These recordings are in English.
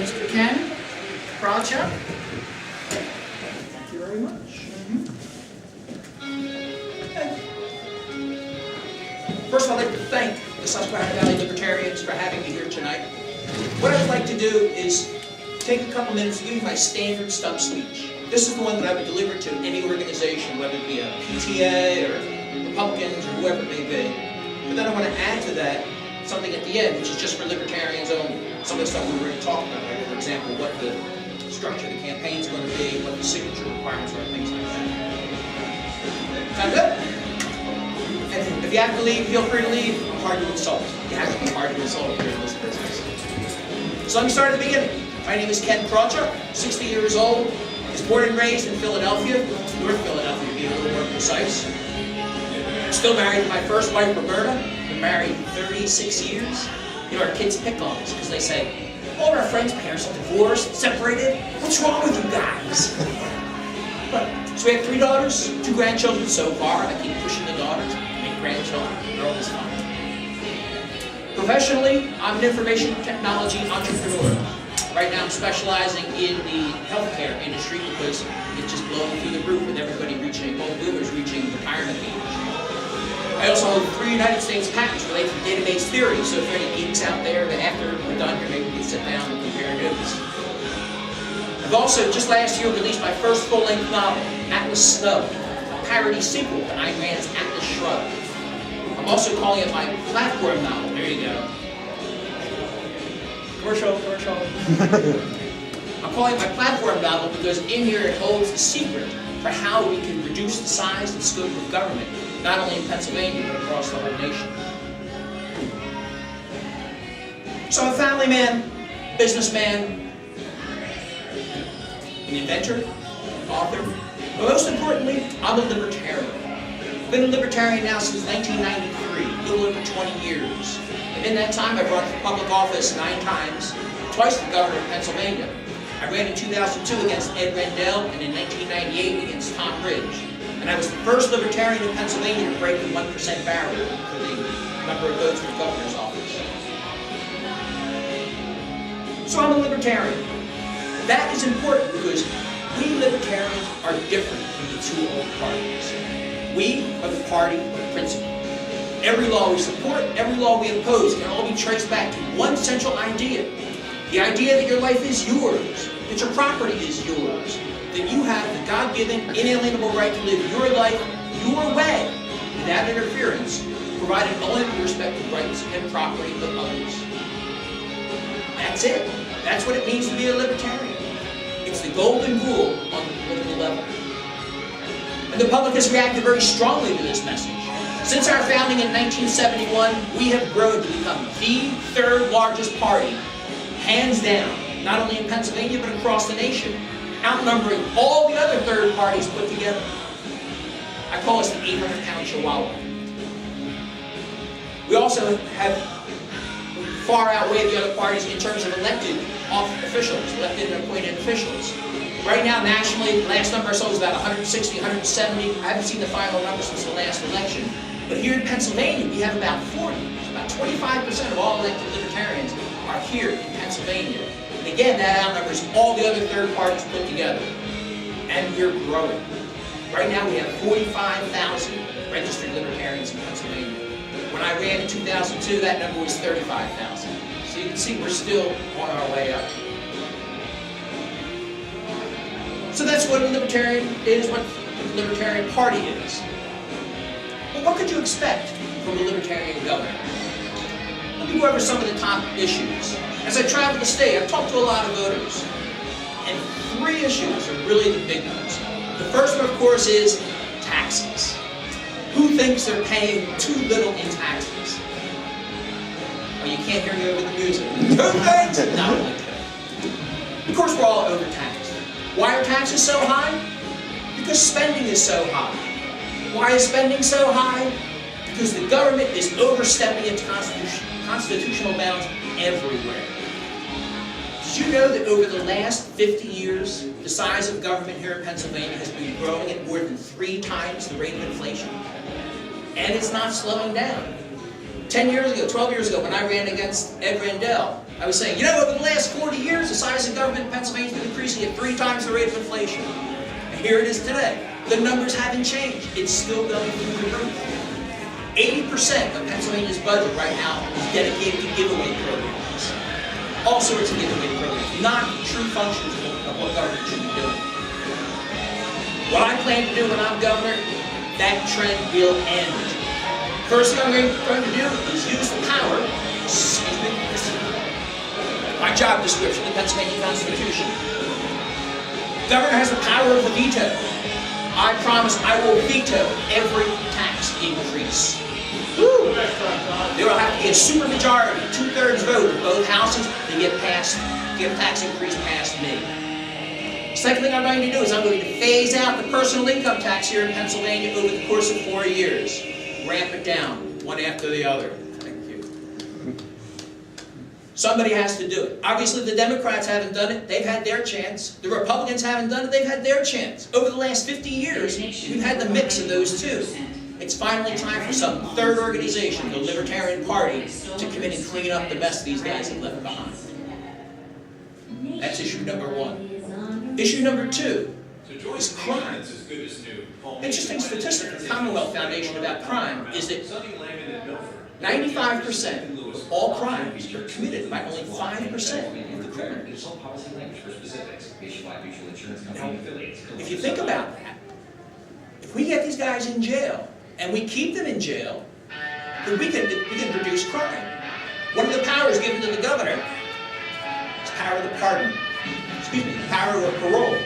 Mr. Ken Krawchuk. Thank you very much. Okay. First, I'd like to thank the Susquehanna Valley Libertarians for having me here tonight. What I'd like to do is take a couple minutes to give you my standard stump speech. This is the one that I would deliver to any organization, whether it be a PTA or Republicans or whoever it may be. But then I want to add to that something at the end, which is just for Libertarians only. Some of the stuff we already talked about, like, for example, what the structure of the campaign is going to be, what the signature requirements are, things like that. Sound good? And if you have to leave, feel free to leave. I'm hard to insult. You have to be hard to insult here in this business. So let me start at the beginning. My name is Ken Krawchuk, 60 years old. I was born and raised in Philadelphia, North Philadelphia to be a little more precise. Still married to my first wife, Roberta. Been married 36 years. You know, our kids pick on us because they say, all of our friends' parents are divorced, separated. What's wrong with you guys? So we have 3 daughters, 2 grandchildren so far. I keep pushing the daughters, make grandchildren. They're always fun. Professionally, I'm an information technology entrepreneur. Right now I'm specializing in the healthcare industry because it's just blowing through the roof with everybody reaching, all the boomers reaching retirement age. I also hold 3 United States patents related to database theory, so if there are any geeks out there that after we're done here, maybe we can sit down and compare notes. I've also, just last year, released my first full-length novel, Atlas Snow, a parody sequel to Ayn Rand's Atlas Shrugged. I'm also calling it my platform novel. There you go. Commercial. I'm calling it my platform novel because in here it holds the secret for how we can reduce the size and scope of government, not only in Pennsylvania, but across the whole nation. So I'm a family man, businessman, an inventor, an author, but most importantly, I'm a libertarian. I've been a libertarian now since 1993, a little over 20 years. And in that time, I've run for public office 9 times, twice for governor of Pennsylvania. I ran in 2002 against Ed Rendell and in 1998 against Tom Ridge. And I was the first libertarian in Pennsylvania to break the 1% barrier for the number of votes for the governor's office. So I'm a libertarian. That is important because we libertarians are different from the 2 old parties. We are the party of principle. Every law we support, every law we oppose can all be traced back to one central idea. The idea that your life is yours, that your property is yours, that you have the God-given, inalienable right to live your life your way, without interference, provided only with respect to rights and property of others. That's it. That's what it means to be a libertarian. It's the golden rule on the political level. And the public has reacted very strongly to this message. Since our founding in 1971, we have grown to become the 3rd largest party, hands down, not only in Pennsylvania, but across the nation, outnumbering all the other 3rd parties put together. I call us the 800-pound chihuahua. We also have far outweighed the other parties in terms of elected officials, elected and appointed officials. Right now, nationally, the last number I saw was about 160, 170. I haven't seen the final number since the last election. But here in Pennsylvania, we have about 40. About 25% of all elected libertarians are here in Pennsylvania. And again, that outnumbers all the other 3rd parties put together. And we're growing. Right now, we have 45,000 registered libertarians in Pennsylvania. When I ran in 2002, that number was 35,000. So you can see we're still on our way up. So that's what a libertarian is, what the Libertarian Party is. But what could you expect from a libertarian governor? Let me go over some of the top issues. As I travel the state, I've talked to a lot of voters. And 3 issues are really the big ones. The first one, of course, is taxes. Who thinks they're paying too little in taxes? Oh, you can't hear me over the music. Who thinks? No, of course, we're all overtaxed. Why are taxes so high? Because spending is so high. Why is spending so high? Because the government is overstepping its constitutional bounds everywhere. Did you know that over the last 50 years, the size of government here in Pennsylvania has been growing at more than 3 times the rate of inflation? And it's not slowing down. 10 years ago, 12 years ago, when I ran against Ed Rendell, I was saying, you know, over the last 40 years, the size of government in Pennsylvania has been increasing at 3 times the rate of inflation. And here it is today. The numbers haven't changed. It's still going through the roof. 80% of Pennsylvania's budget right now is dedicated to giveaway programs. All sorts of giveaway programs, not true functions of what government should be doing. What I plan to do when I'm governor, that trend will end. First thing I'm going to do is use the power, excuse me, this is my job description, the Pennsylvania Constitution. The governor has the power of the veto. I promise I will veto every tax increase. Woo! There will have to be a supermajority, 2/3 vote of both houses to get tax increase past me. Second thing I'm going to do is I'm going to phase out the personal income tax here in Pennsylvania over the course of 4 years. Ramp it down, one after the other. Thank you. Somebody has to do it. Obviously, the Democrats haven't done it. They've had their chance. The Republicans haven't done it. They've had their chance. Over the last 50 years, we've had the mix of those two. It's finally time for some third organization, the Libertarian Party, to come in and clean up the mess these guys have left behind. That's issue number 1. Issue number 2 is crime. Interesting statistic from the Commonwealth Foundation about crime is that 95% of all crimes are committed by only 5% of the criminals. Now, if you think about that, if we get these guys in jail, and we keep them in jail, then we can reduce crime. One of the powers given to the governor is power of the pardon. Excuse me, power of parole.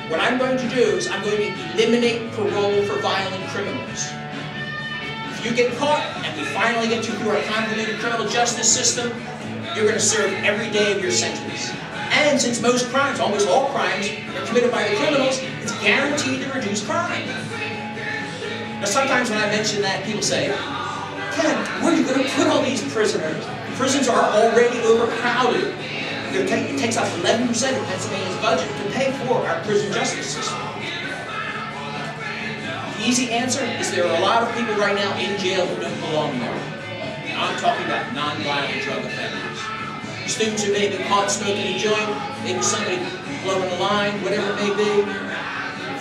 What I'm going to do is I'm going to eliminate parole for violent criminals. If you get caught and we finally get you through our convoluted criminal justice system, you're going to serve every day of your sentence. And since most crimes, almost all crimes, are committed by the criminals, it's guaranteed to reduce crime. Now sometimes when I mention that, people say, Ken, where are you going to put all these prisoners? Prisons are already overcrowded. It takes up 11% of Pennsylvania's budget to pay for our prison justice system. The easy answer is there are a lot of people right now in jail who don't belong there. Now I'm talking about non-violent drug offenders. Students who may have been caught smoking a joint, maybe somebody blowing a line, whatever it may be.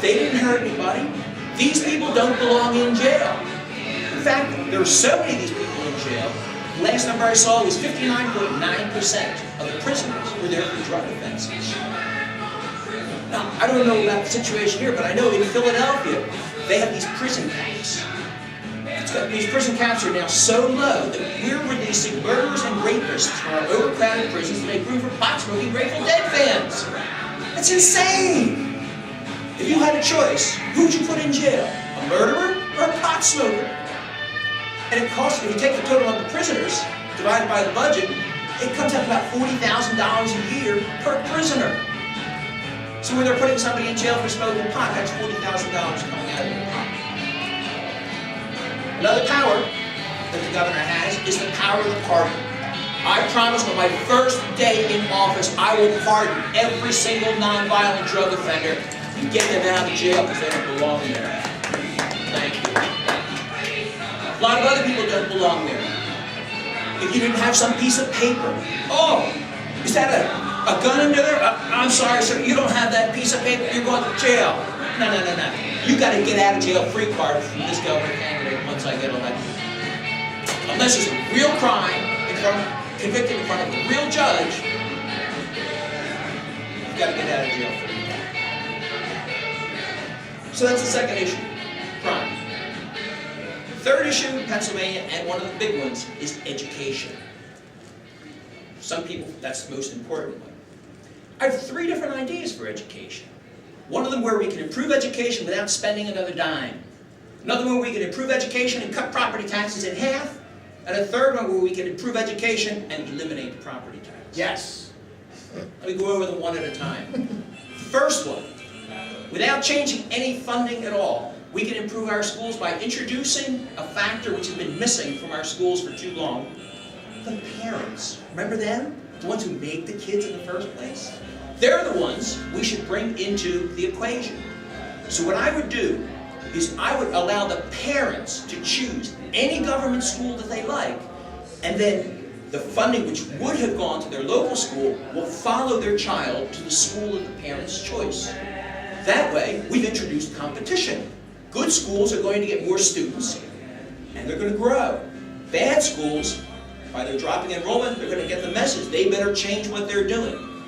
They didn't hurt anybody. These people don't belong in jail. In fact, there are so many of these people in jail. The last number I saw was 59.9% of the prisoners were there for drug offenses. Now, I don't know about the situation here, but I know in Philadelphia, they have these prison caps. These prison caps are now so low that we're releasing murderers and rapists from our overcrowded prisons to make room for pot-smoking Grateful Dead fans. That's insane! If you had a choice, who would you put in jail? A murderer or a pot smoker? And it costs, if you take the total of the prisoners, divided by the budget, it comes up about $40,000 a year per prisoner. So when they're putting somebody in jail for smoking pot, that's $40,000 coming out of the pot. Another power that the governor has is the power of the pardon. I promise on my first day in office, I will pardon every single nonviolent drug offender and get them out of jail because they don't belong there. Thank you. A lot of other people don't belong there. If you didn't have some piece of paper, oh, is that a gun under there? I'm sorry, sir, you don't have that piece of paper, you're going to jail. No. You got to get out of jail free card from this governor candidate once I get elected. Unless it's a real crime, convicted in front of a real judge, you've got to get out of jail free. So that's the second issue, crime. Third issue in Pennsylvania, and one of the big ones, is education. For some people, that's the most important one. I have 3 different ideas for education. One of them where we can improve education without spending another dime. Another one where we can improve education and cut property taxes in half. And a third one where we can improve education and eliminate the property tax. Yes. Let me go over them one at a time. First one. Without changing any funding at all, we can improve our schools by introducing a factor which has been missing from our schools for too long. The parents. Remember them? The ones who made the kids in the first place? They're the ones we should bring into the equation. So what I would do is I would allow the parents to choose any government school that they like, And then the funding which would have gone to their local school will follow their child to the school of the parent's choice. That way, we've introduced competition. Good schools are going to get more students, and they're going to grow. Bad schools, by their dropping enrollment, they're going to get the message. They better change what they're doing.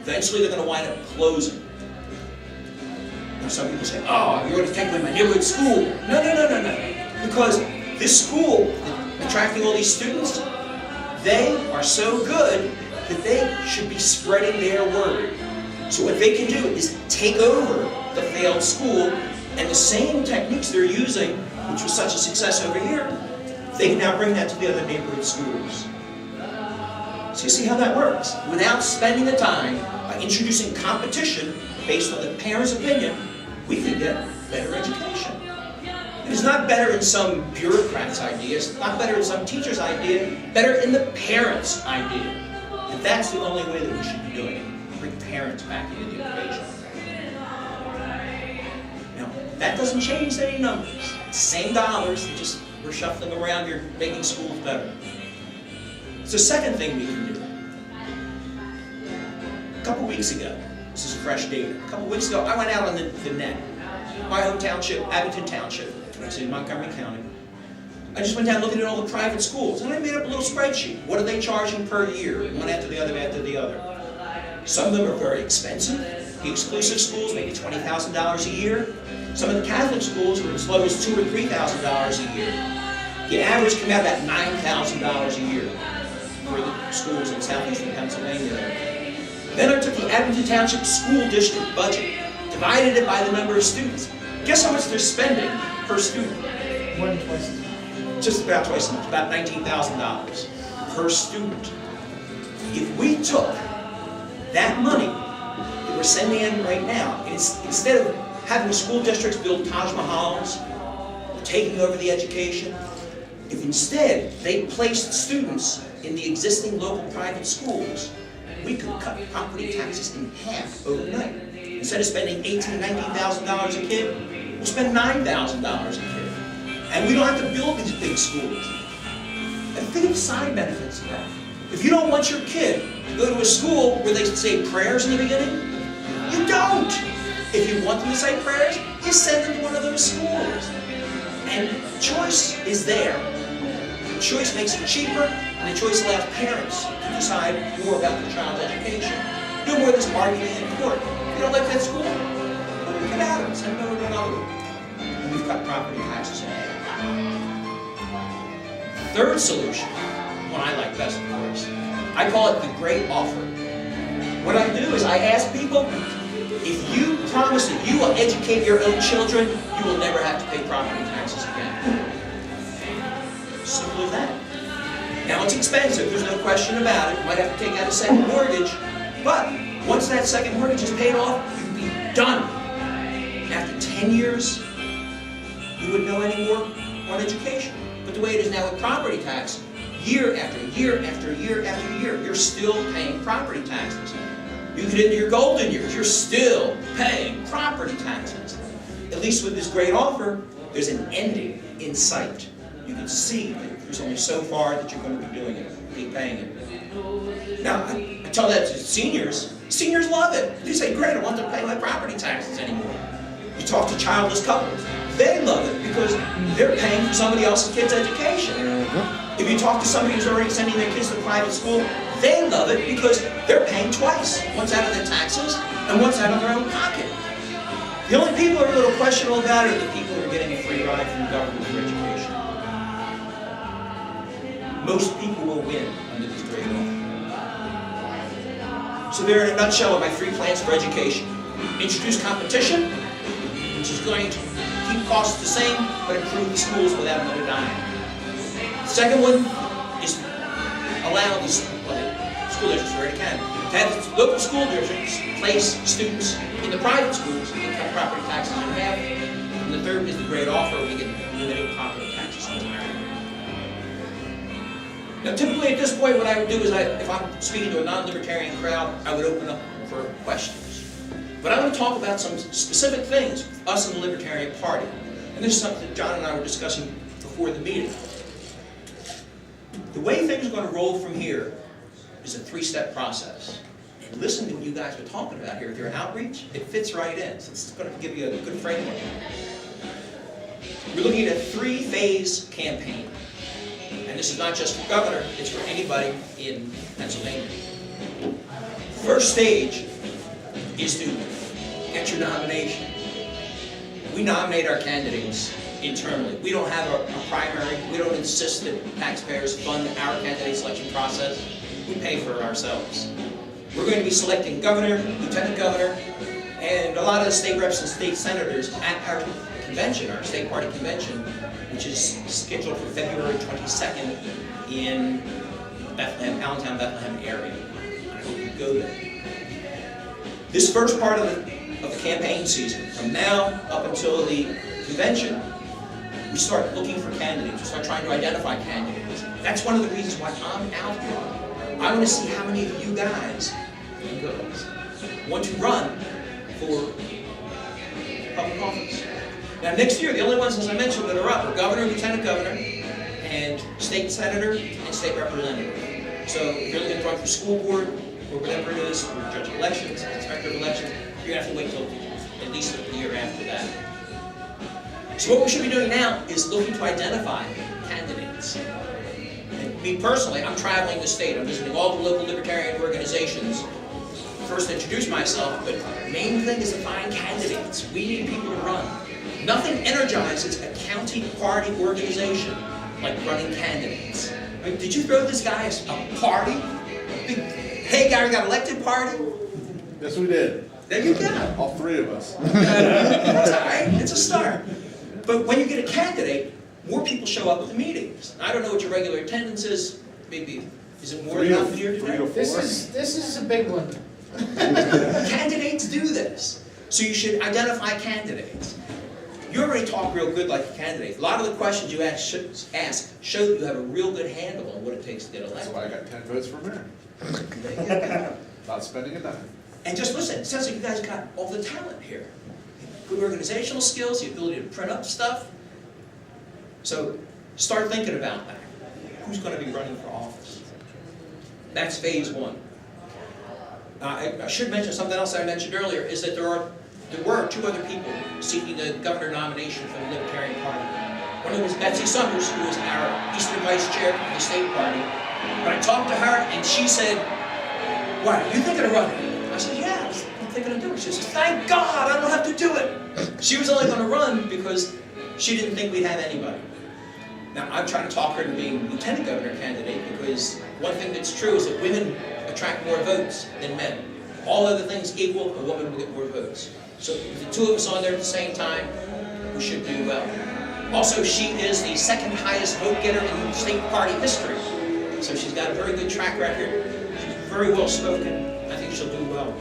Eventually, they're going to wind up closing. Now, some people say, oh, you're going to take away my neighborhood school. No. Because this school, attracting all these students, they are so good that they should be spreading their word. So what they can do is take over the failed school, and the same techniques they're using, which was such a success over here, they can now bring that to the other neighborhood schools. So you see how that works? Without spending the time by introducing competition based on the parent's opinion, we can get better education. It's not better in some bureaucrat's idea, it's not better in some teacher's idea, better in the parent's idea. And that's the only way that we should be doing it. Bring parents back into the equation. Now, that doesn't change any numbers. Same dollars, just we're shuffling around here, making schools better. It's the second thing we can do. A couple weeks ago, this is fresh data, a couple weeks ago, I went out on the net. My home township, Abington Township, it's in Montgomery County. I just went down looking at all the private schools, and I made up a little spreadsheet. What are they charging per year, one after the other after the other? Some of them are very expensive. The exclusive schools, maybe $20,000 a year. Some of the Catholic schools are as low as $2,000 or $3,000 a year. The average came out about $9,000 a year for the schools in southeastern Pennsylvania there. Then I took the Abington Township School District budget, divided it by the number of students. Guess how much they're spending per student? More than twice as much. Just about twice as much, about $19,000 per student. If we took that money that we're sending in right now, instead of having the school districts build Taj Mahals, taking over the education, if instead they placed students in the existing local private schools, we could cut property taxes in half overnight. Instead of spending $18,000, $19,000 a kid, we'll spend $9,000 a kid. And we don't have to build these big schools. And think of the side benefits of that. If you don't want your kid to go to a school where they say prayers in the beginning, you don't. If you want them to say prayers, you send them to one of those schools. And choice is there. The choice makes it cheaper, and the choice allows parents to decide more about their child's education. No more of this arguing in court. If you don't like that school, get out of it. Send them over to another one. And we've cut property taxes in half. Third solution, one I like best, of course, I call it the great offer. What I do is I ask people, if you promise that you will educate your own children, you will never have to pay property taxes again. Simple as that. Now it's expensive, there's no question about it. You might have to take out a second mortgage, but once that second mortgage is paid off, you'll be done. After 10 years, you wouldn't know any more on education. But the way it is now with property tax, year after year after year after year, you're still paying property taxes. You get into your golden years, you're still paying property taxes. At least with this great offer, there's an ending in sight. You can see that there's only so far that you're going to be doing it, be paying it. Now, I tell that to seniors. Seniors love it. They say, great, I don't have to pay my property taxes anymore. You talk to childless couples. They love it because they're paying for somebody else's kid's education. If you talk to somebody who's already sending their kids to private school, they love it because they're paying twice. Once out of their taxes and once out of their own pocket. The only people who are a little questionable about it are the people who are getting a free ride from the government for education. Most people will win under this great offer. So there in a nutshell are my 3 plans for education. Introduce competition, which is going to keep costs the same, but improve the schools without another dime. The second one is allow the school districts, where it can, to have local school districts place students in the private schools and cut property taxes in half. And the third is the great offer, we can eliminate property taxes entirely. Now typically at this point what I would do is, if I'm speaking to a non-libertarian crowd, I would open up for questions. But I want to talk about some specific things with us in the Libertarian Party. And this is something that John and I were discussing before the meeting. The way things are going to roll from here is a three-step process. And listen to what you guys are talking about here. If you're an outreach, it fits right in. So it's going to give you a good framework. We're looking at a three-phase campaign. And this is not just for governor, it's for anybody in Pennsylvania. First stage is to get your nomination. We nominate our candidates internally. We don't have a primary. We don't insist that taxpayers fund our candidate selection process. We pay for it ourselves. We're going to be selecting governor, lieutenant governor, and a lot of the state reps and state senators at our convention, our state party convention, which is scheduled for February 22nd in Bethlehem, Allentown, Bethlehem area. I hope you go there. This first part of the campaign season, from now up until the convention, we start looking for candidates. We start trying to identify candidates. That's one of the reasons why I'm out here. I want to see how many of you guys and girls want to run for public office. Now next year, the only ones, as I mentioned, that are up are governor, lieutenant governor, and state senator and state representative. So if you're looking to run for school board, or whatever it is, or judge of elections, inspector of elections, you're going to have to wait until at least the year after that. So what we should be doing now is looking to identify candidates. And me personally, I'm traveling the state. I'm visiting all the local libertarian organizations. First to introduce myself, but the main thing is to find candidates. We need people to run. Nothing energizes a county party organization like running candidates. I mean, did you throw this guy a party? A big, hey, Gary got elected party? Yes, we did. There you go. All three of us. That's all right. It's a start. But when you get a candidate, more people show up at the meetings. I don't know what your regular attendance is. Maybe, is it more than half a year today? This is a big one. Candidates do this. So you should identify candidates. You already talk real good like a candidate. A lot of the questions you ask show that you have a real good handle on what it takes to get elected. That's why I got 10 votes for mayor. Not spending a dime. And just listen, it sounds like you guys got all the talent here. Good organizational skills, the ability to print up stuff. So start thinking about that. Who's going to be running for office? That's phase one. I should mention something else I mentioned earlier, is that there were two other people seeking the governor nomination for the Libertarian Party. One of them was Betsy Summers, who was our Eastern Vice Chair of the state party. But I talked to her, and she said, "What, are you thinking of running?" I said, "Yeah, I'm thinking of doing it." She says, "Thank God, I don't have to do it." She was only going to run because she didn't think we'd have anybody. Now, I'm trying to talk her into being lieutenant governor candidate, because one thing that's true is that women attract more votes than men. All other things equal, a woman will get more votes. So with the two of us on there at the same time, we should do well. Also, she is the second highest vote getter in state party history. So she's got a very good track record. She's very well spoken. I think she'll do well.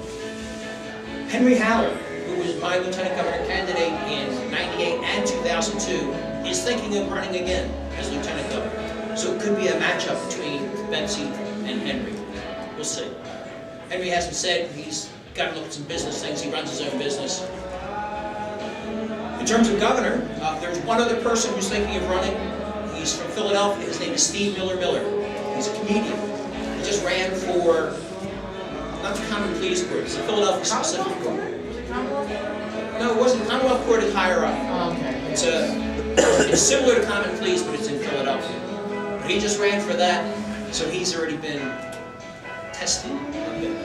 Henry Haller, who was my lieutenant governor candidate in '98 and 2002, is thinking of running again as lieutenant governor. So it could be a matchup between Betsy and Henry. We'll see. Henry hasn't said. He's got to look at some business things. He runs his own business. In terms of governor, there's one other person who's thinking of running. He's from Philadelphia. His name is Steve Miller. He's a comedian. He just ran for, not the Common Pleas Court, it's the Philadelphia specific court. No, it wasn't. Commonwealth Court is higher up. Oh, okay. It's similar to Common Pleas, but it's in Philadelphia. But he just ran for that, so he's already been tested a bit.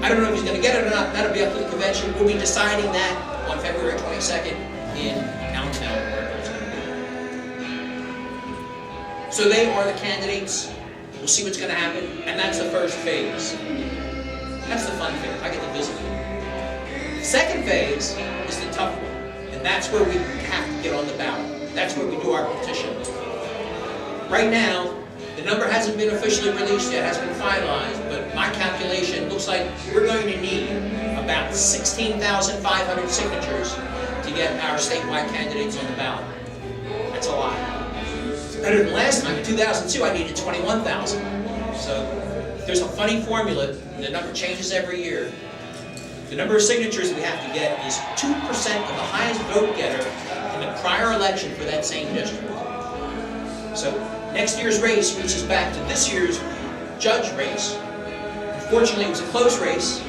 I don't know if he's going to get it or not. That'll be up to the convention. We'll be deciding that on February 22nd in Allentown. So they are the candidates. We'll see what's going to happen, and that's the first phase. That's the fun phase. I get to visit them. The second phase is the tough one, and that's where we have to get on the ballot. That's where we do our petition. Right now, the number hasn't been officially released yet, hasn't been finalized, but my calculation looks like we're going to need about 16,500 signatures to get our statewide candidates on the ballot. That's a lot. It's better than last time. In 2002, I needed 21,000. So there's a funny formula. The number changes every year. The number of signatures we have to get is 2% of the highest vote getter in the prior election for that same district. So Next year's race reaches back to this year's judge race. Unfortunately, it was a close race,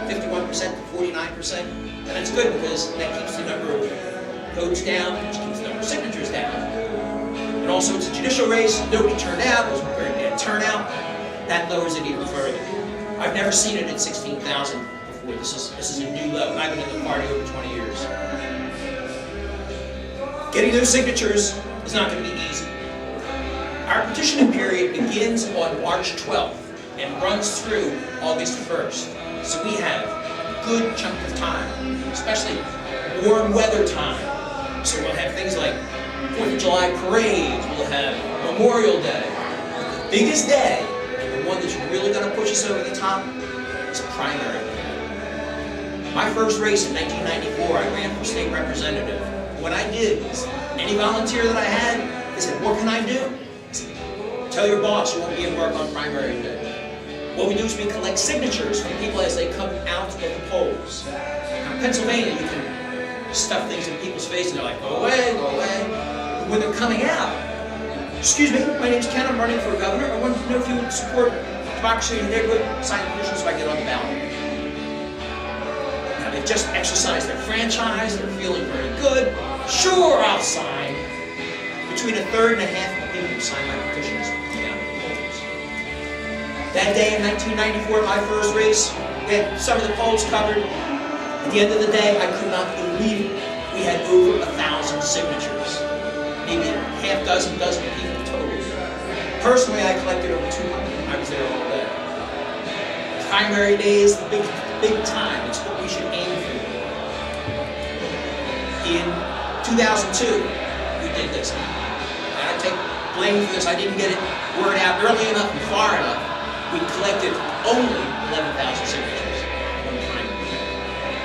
51% to 49%, and that's good because that keeps the number of votes down, which keeps the number of signatures down. And also, it's a judicial race. Nobody turned out. It was a very bad turnout. That lowers it even further. I've never seen it at 16,000 before. This is a new level. I've been in the party over 20 years. Getting those signatures is not going to be easy. Our petitioning period begins on March 12th and runs through August 1st. So we have a good chunk of time, especially warm weather time. So we'll have things like 4th of July parades, we'll have Memorial Day. The biggest day, and the one that's really going to push us over the top, is primary day. My first race in 1994, I ran for state representative. What I did was, any volunteer that I had, they said, what can I do? I said, tell your boss you won't be in work on primary day. What we do is we collect signatures from people as they come out of the polls. Now, in Pennsylvania, you can stuff things in people's faces and they're like, go away, go away. But when they're coming out, excuse me, my name's Ken, I'm running for governor. I want to know if you would support democracy in your neighborhood, sign the petition so I get on the ballot. Now, they've just exercised their franchise, they're feeling very good. Sure, I'll sign. Between a third and a half of the people who sign my petitions come down to the polls. That day in 1994, my first race, we had some of the polls covered. At the end of the day, I could not believe it. We had over 1,000 signatures. Maybe a half dozen people total. Personally, I collected over 200. I was there all day. Primary day is the big time. It's what we should aim for. In 2002, we did this. And I take blame for this. I didn't get it word out early enough and far enough. We collected only 11,000 signatures.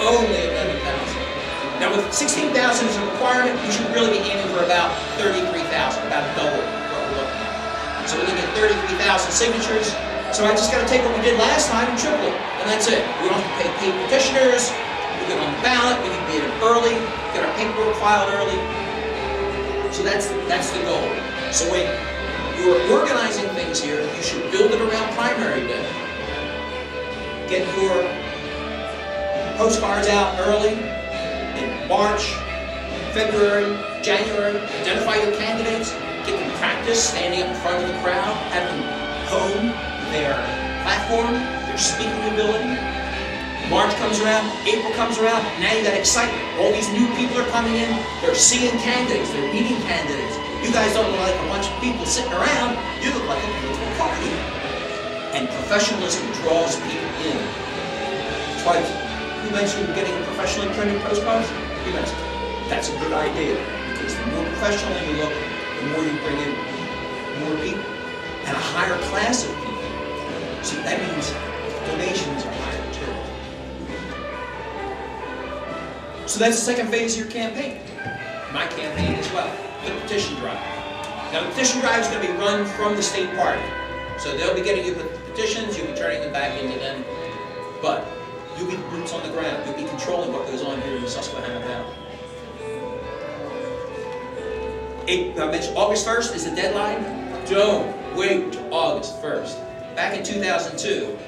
Only 11,000. Now with 16,000 as a requirement, we should really be aiming for about 33,000, about double what we're looking at. So we're looking at 33,000 signatures. So I just got to take what we did last time and triple it. And that's it. We don't have to pay paid petitioners. We get on the ballot. We can get it early. Get our paperwork filed early. So that's the goal. So when you're organizing things here, you should build it around primary day. Get your postcards out early in March, February, January. Identify your candidates. Get them practice standing up in front of the crowd. Have them hone their platform, their speaking ability. March comes around, April comes around, now you got excitement. All these new people are coming in, they're seeing candidates, they're meeting candidates. You guys don't look like a bunch of people sitting around, you look like a political party. And professionalism draws people in. That's why you mentioned getting professionally printed postcards? You mentioned that's a good idea, because the more professional you look, the more you bring in more people, and a higher class of people. So that means donations are higher too. So that's the second phase of your campaign. My campaign as well, the petition drive. Now the petition drive is going to be run from the state party. So they'll be getting you the petitions, you'll be turning them back into them, but you'll be boots on the ground. You'll be controlling what goes on here in the Susquehanna Valley. I mentioned August 1st is the deadline. Don't wait till August 1st. Back in 2002,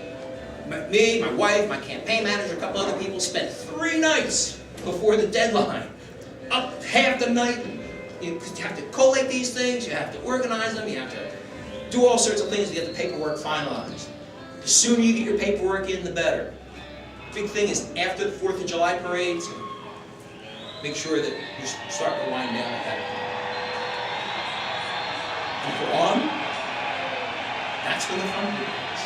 me, my wife, my campaign manager, a couple other people spent 3 nights before the deadline. Up half the night. You have to collate these things, you have to organize them, you have to do all sorts of things to get the paperwork finalized. The sooner you get your paperwork in, the better. Big thing is after the 4th of July parades, make sure that you start to wind down at that point. And if we're on, that's when the fun begins.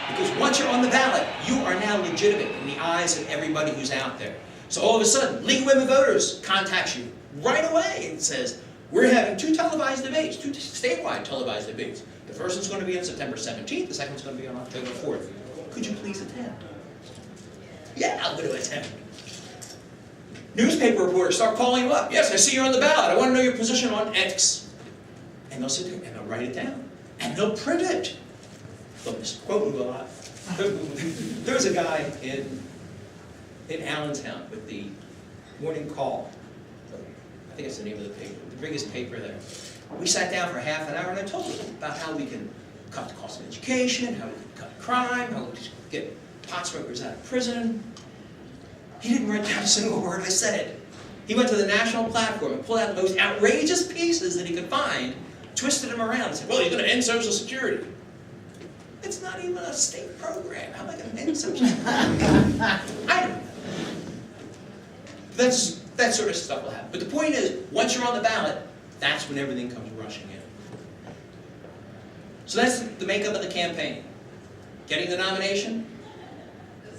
Because once you're on the ballot, you are now legitimate in the eyes of everybody who's out there. So all of a sudden, League of Women Voters contacts you right away and says, we're having 2 televised debates, 2 statewide televised debates. The first one's going to be on September 17th, the second one's going to be on October 4th. Could you please attend? Yeah, I'm going to attend. Newspaper reporters start calling you up. Yes, I see you're on the ballot. I want to know your position on X. And they'll sit there and they'll write it down. And they'll print it. They'll misquote you a lot. There was a guy in Allentown with the Morning Call. I think it's the name of the paper, the biggest paper there. We sat down for half an hour and I told him about how we can cut the cost of education, how we can cut crime, how we can get pot smokers out of prison. He didn't write down a single word I said. He went to the national platform and pulled out the most outrageous pieces that he could find, twisted them around and said, well, you're going to end Social Security. It's not even a state program. How am I going to end Social Security? I don't know. That sort of stuff will happen. But the point is, once you're on the ballot, that's when everything comes rushing in. So that's the makeup of the campaign. Getting the nomination,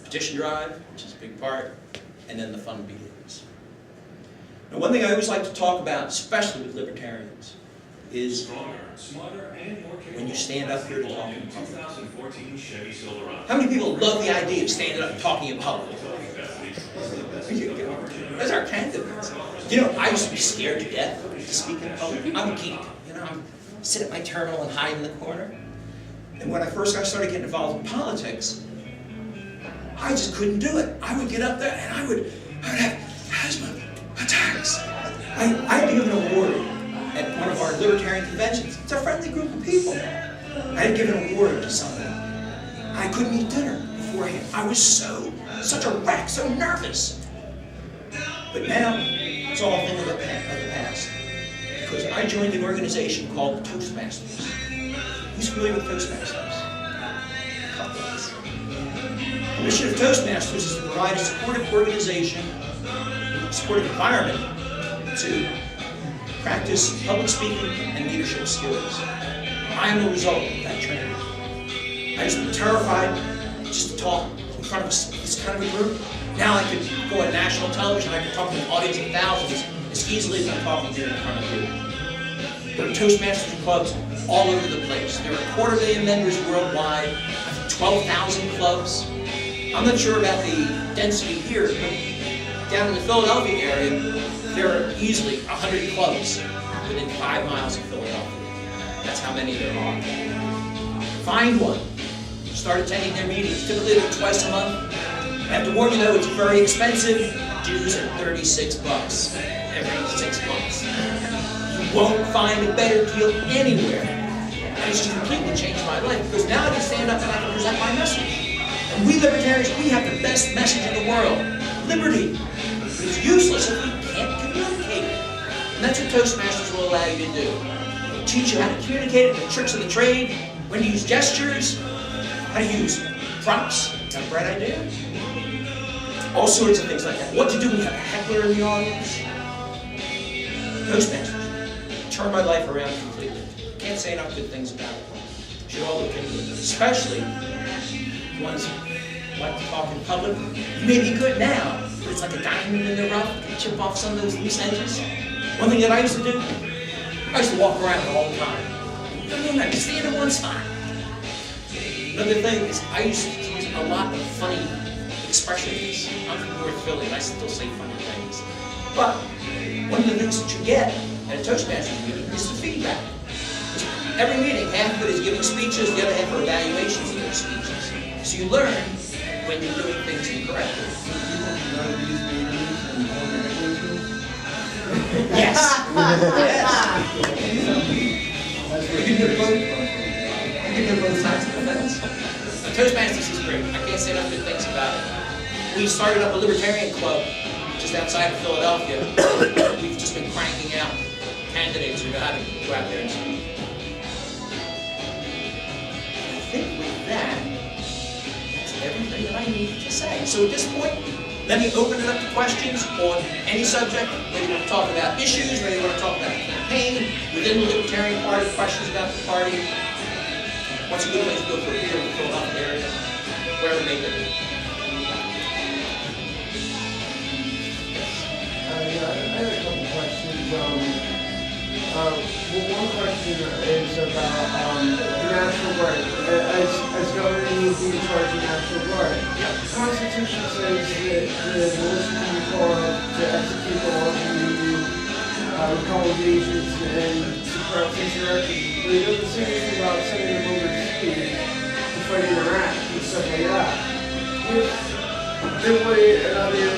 petition drive, which is a big part, and then the fun begins. Now, one thing I always like to talk about, especially with libertarians, is when you stand up here to talk in public. How many people love the idea of standing up and talking in public? That's our candidates. You know, I used to be scared to death to speak in public. I'm a geek. You know, I sit at my terminal and hide in the corner. And when I first started getting involved in politics, I just couldn't do it. I would get up there and I would have asthma attacks. I had to give an award at one of our libertarian conventions. It's a friendly group of people. I had to give an award to somebody. I couldn't eat dinner beforehand. I was such a wreck, so nervous. But now, it's all a thing of the past. Because I joined an organization called the Toastmasters. Who's familiar with Toastmasters? A couple of us. The mission of Toastmasters is to provide a supportive organization, supportive environment to practice public speaking and leadership skills. I am the result of that training. I used to be terrified just to talk in front of this kind of a group. Now I could go on national television, I could talk to an audience of thousands as easily as I'm talking here in front of you. There are Toastmasters clubs all over the place. There are 250,000 members worldwide, 12,000 clubs. I'm not sure about the density here, but down in the Philadelphia area, there are easily 100 clubs within 5 miles of Philadelphia. That's how many there are. Find one. Start attending their meetings. Typically they're twice a month. I have to warn you though, it's very expensive. Dues are $36 every 6 months. You won't find a better deal anywhere. And it's just completely changed my life because now I can stand up and I can present my message. And we libertarians, we have the best message in the world. Liberty. It's useless if we can't communicate it. And that's what Toastmasters will allow you to do. It'll teach you how to communicate it, the tricks of the trade, when to use gestures, how to use props. Got a bright idea? All sorts of things like that. What to do when you have a heckler in the audience. Toastmasters turned my life around completely. Can't say enough good things about it. You should all look into it, especially ones who like to talk in public. You may be good now, but it's like a diamond in the rough. You can chip off some of those loose edges. One thing that I used to do, I used to walk around all the time. No, just stand in one spot. Another thing is I used to use a lot of funny expressions. I'm from North Philly and I still say funny things. But one of the things that you get at a Toastmasters meeting is the feedback. Every meeting, half of it is giving speeches, the other half are evaluations of those speeches. So you learn when you're doing things incorrectly. Yes. You can do both sides of the fence. Toastmasters is great. I can't say enough good things about it. We started up a libertarian club just outside of Philadelphia. We've just been cranking out candidates who know how to go out there and speak. I think with that, that's everything that I need to say. So at this point, let me open it up to questions on any subject, whether you want to talk about issues, whether you want to talk about the campaign, within the Libertarian Party, questions about the party. What's a good place to go for a beer in the Philadelphia area? Wherever it may be. I had a couple questions. One question is about the National Guard. As governor, you will be in charge of the National Guard. The Constitution says that the militia can be called to execute the laws of the Union, recall agents, and suppress insurrection. But it doesn't say anything about sending them overseas to fight in Iraq and stuff like that. If there were another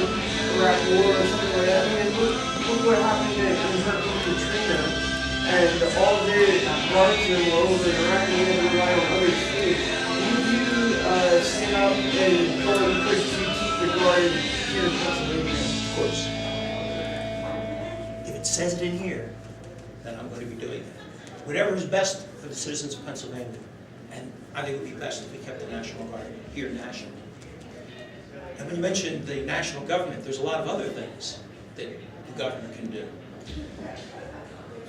Iraq war or something like that, I mean, look what happened in Hurricane Katrina. and all the guardsmen were over in Iraq and they had to rely on other states, would you stand up and go and push to keep the guard here in Pennsylvania? Of course. If it says it in here, then I'm going to be doing it. Whatever is best for the citizens of Pennsylvania. And I think it would be best if we kept the National Guard here nationally. And when you mentioned the national government, there's a lot of other things that the governor can do.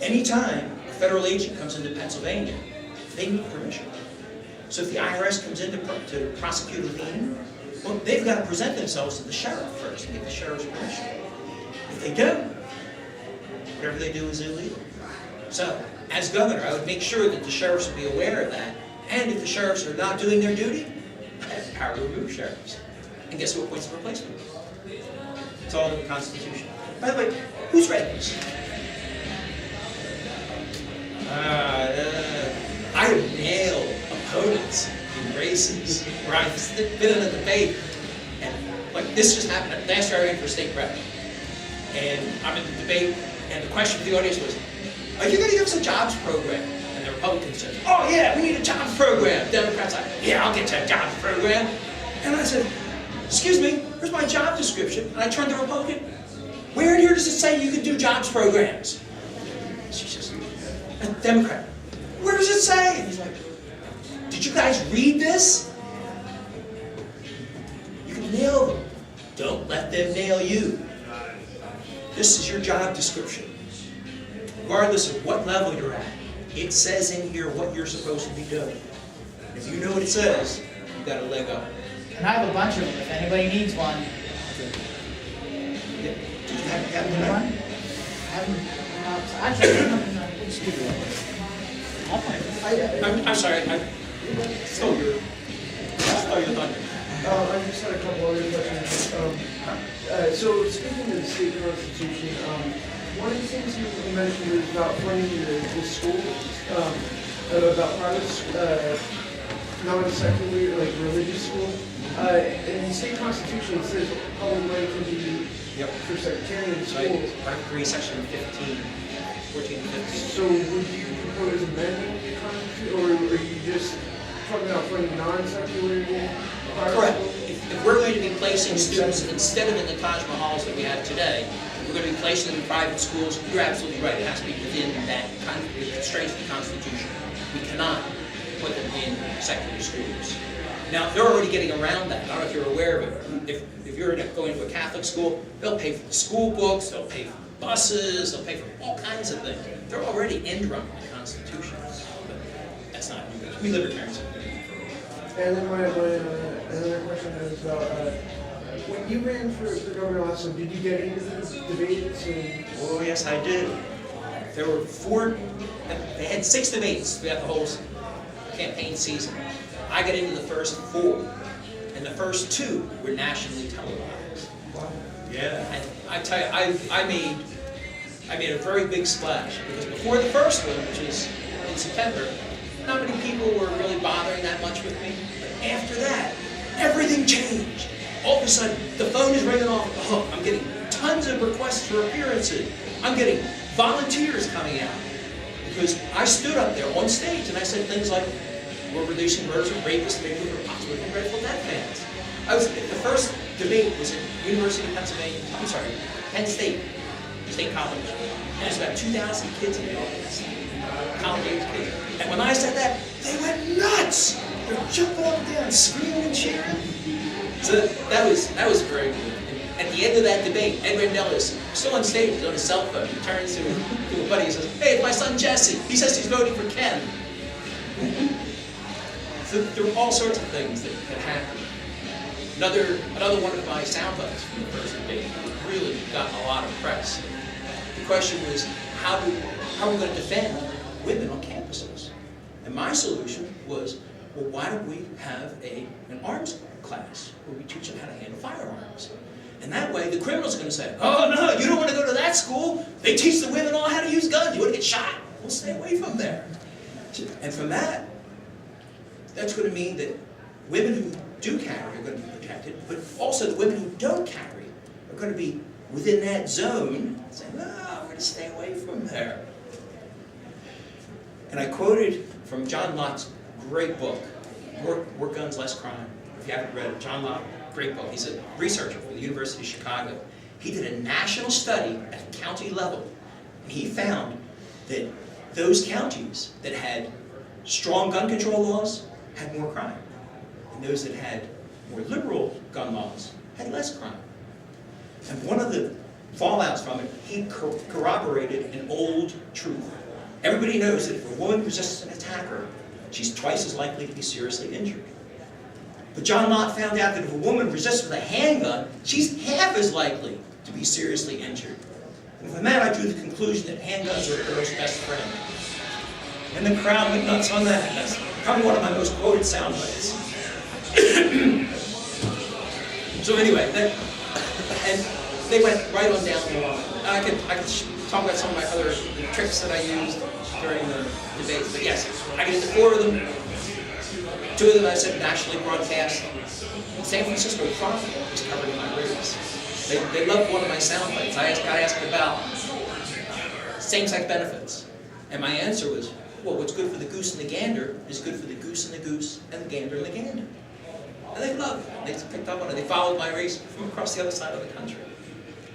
Anytime a federal agent comes into Pennsylvania, they need permission. So if the IRS comes in to prosecute a lien, well, they've got to present themselves to the sheriff first and get the sheriff's permission. If they don't, whatever they do is illegal. So, as governor, I would make sure that the sheriffs would be aware of that, and if the sheriffs are not doing their duty, I have the power to remove sheriffs. And guess who appoints the replacement? It's all in the Constitution. By the way, who's read this? I nail opponents in races where I've been in a debate, and like this just happened. Last year I ran for state rep, and I'm in the debate, and the question to the audience was, "Are you going to give us a jobs program?" And the Republicans said, "Oh yeah, we need a jobs program." Democrats like, "Yeah, I'll get you a jobs program." And I said, "Excuse me, here's my job description." And I turned to the Republican, "Where in here does it say you can do jobs programs?" She says, "A Democrat, where does it say?" And he's like, "Did you guys read this? You can nail them. Don't let them nail you. This is your job description. Regardless of what level you're at, it says in here what you're supposed to be doing. If you know what it says, you've got a leg up." And I have a bunch of them, if anybody needs one. Yeah. Did you have Need one? one? I haven't, actually, I don't know. Just give it away. I'll find it. I'm sorry, I stole your thunder. I just had a couple other questions. So speaking of the state constitution, one of the things you mentioned was about funding the schools, about private, non-secular, like religious schools. In the state constitution, it says public money can be for sectarian schools. Part 3, section 15, 14 and 15. So would you propose amending the constitution, or are you just talking about funding non-secular private Correct. schools? If we're going to be placing students, instead of in the Taj Mahals that we have today, we're going to be placing them in private schools, you're absolutely right. It has to be within that constraints of the Constitution. We cannot put them in secular schools. Now, they're already getting around that. I don't know if you're aware of it. If you're going to a Catholic school, they'll pay for the school books, they'll pay for buses, they'll pay for all kinds of things. They're already end-running the Constitution. But that's not new. We Libertarians. And then my another question is about when you ran for governor last time, did you get into the debates? Oh, yes, I did. There were they had 6 debates throughout the whole campaign season. I got into the first 4, and the first 2 were nationally televised. Wow. Yeah. And I tell you, I made a very big splash, because before the first one, which is in September, not many people were really bothering that much with me. But after that, everything changed. All of a sudden, the phone is ringing off the hook. I'm getting tons of requests for appearances. I'm getting volunteers coming out. Because I stood up there on stage and I said things like, "We're reducing murders of rapists, maybe we're possibly Grateful Dead fans." The first debate was at University of Pennsylvania, Penn State College. And there's about 2,000 kids in the audience. College-age kids. And when I said that, they went nuts! They're jumping up and down, screaming and cheering. So that was very good. And at the end of that debate, Ed Rendell is still on stage, he's on his cell phone. He turns to a buddy and says, "Hey, it's my son Jesse. He says he's voting for Ken." So there were all sorts of things that happened. Another one of my sound bites from the first debate really got a lot of press. The question was, how are we going to defend women on campuses? And my solution was, well, why don't we have an arms class where we teach them how to handle firearms? And that way, the criminals are going to say, "Oh no, you don't want to go to that school. They teach the women all how to use guns. You want to get shot? We'll stay away from there." And from that's going to mean that women who do carry are going to be protected, but also the women who don't carry are going to be within that zone, saying, "Oh, we're going to stay away from there." And I quoted from John Lott's great book, More Guns, Less Crime. If you haven't read it, John Lott, great book. He's a researcher from the University of Chicago. He did a national study at the county level, and he found that those counties that had strong gun control laws had more crime, and those that had more liberal gun laws had less crime. And one of the fallouts from it, he corroborated an old truth. Everybody knows that if a woman resists an attacker, she's twice as likely to be seriously injured. But John Lott found out that if a woman resists with a handgun, she's half as likely to be seriously injured. And from that, I drew the conclusion that handguns are a girl's best friend. And the crowd went nuts on that. That's probably one of my most quoted sound bites. So anyway, and they went right on down the line. I could talk about some of my other tricks that I used during the debates, but yes, I get into 4 of them. 2 of them I said nationally broadcast. San Francisco Chronicle was covered in my radios. They loved one of my sound bites. I got asked about same-sex benefits, and my answer was, well, what's good for the goose and the gander is good for the goose and the goose and the gander and the gander. And they loved it. They just picked up on it. They followed my race from across the other side of the country.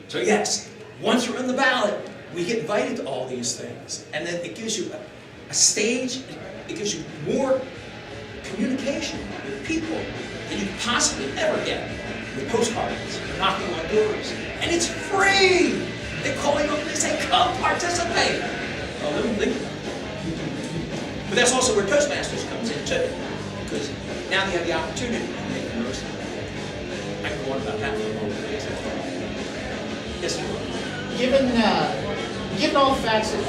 So yes, once we're on the ballot, we get invited to all these things. And then it gives you a stage, it gives you more communication with people than you could possibly ever get with postcards, knocking on doors. And it's free! They call you up and they say, come participate! Oh, let me think about it. But that's also where Toastmasters comes in too. Because now they have the opportunity to make the most of it. I can go on about that for a moment. Yes, sir. Given all the facts that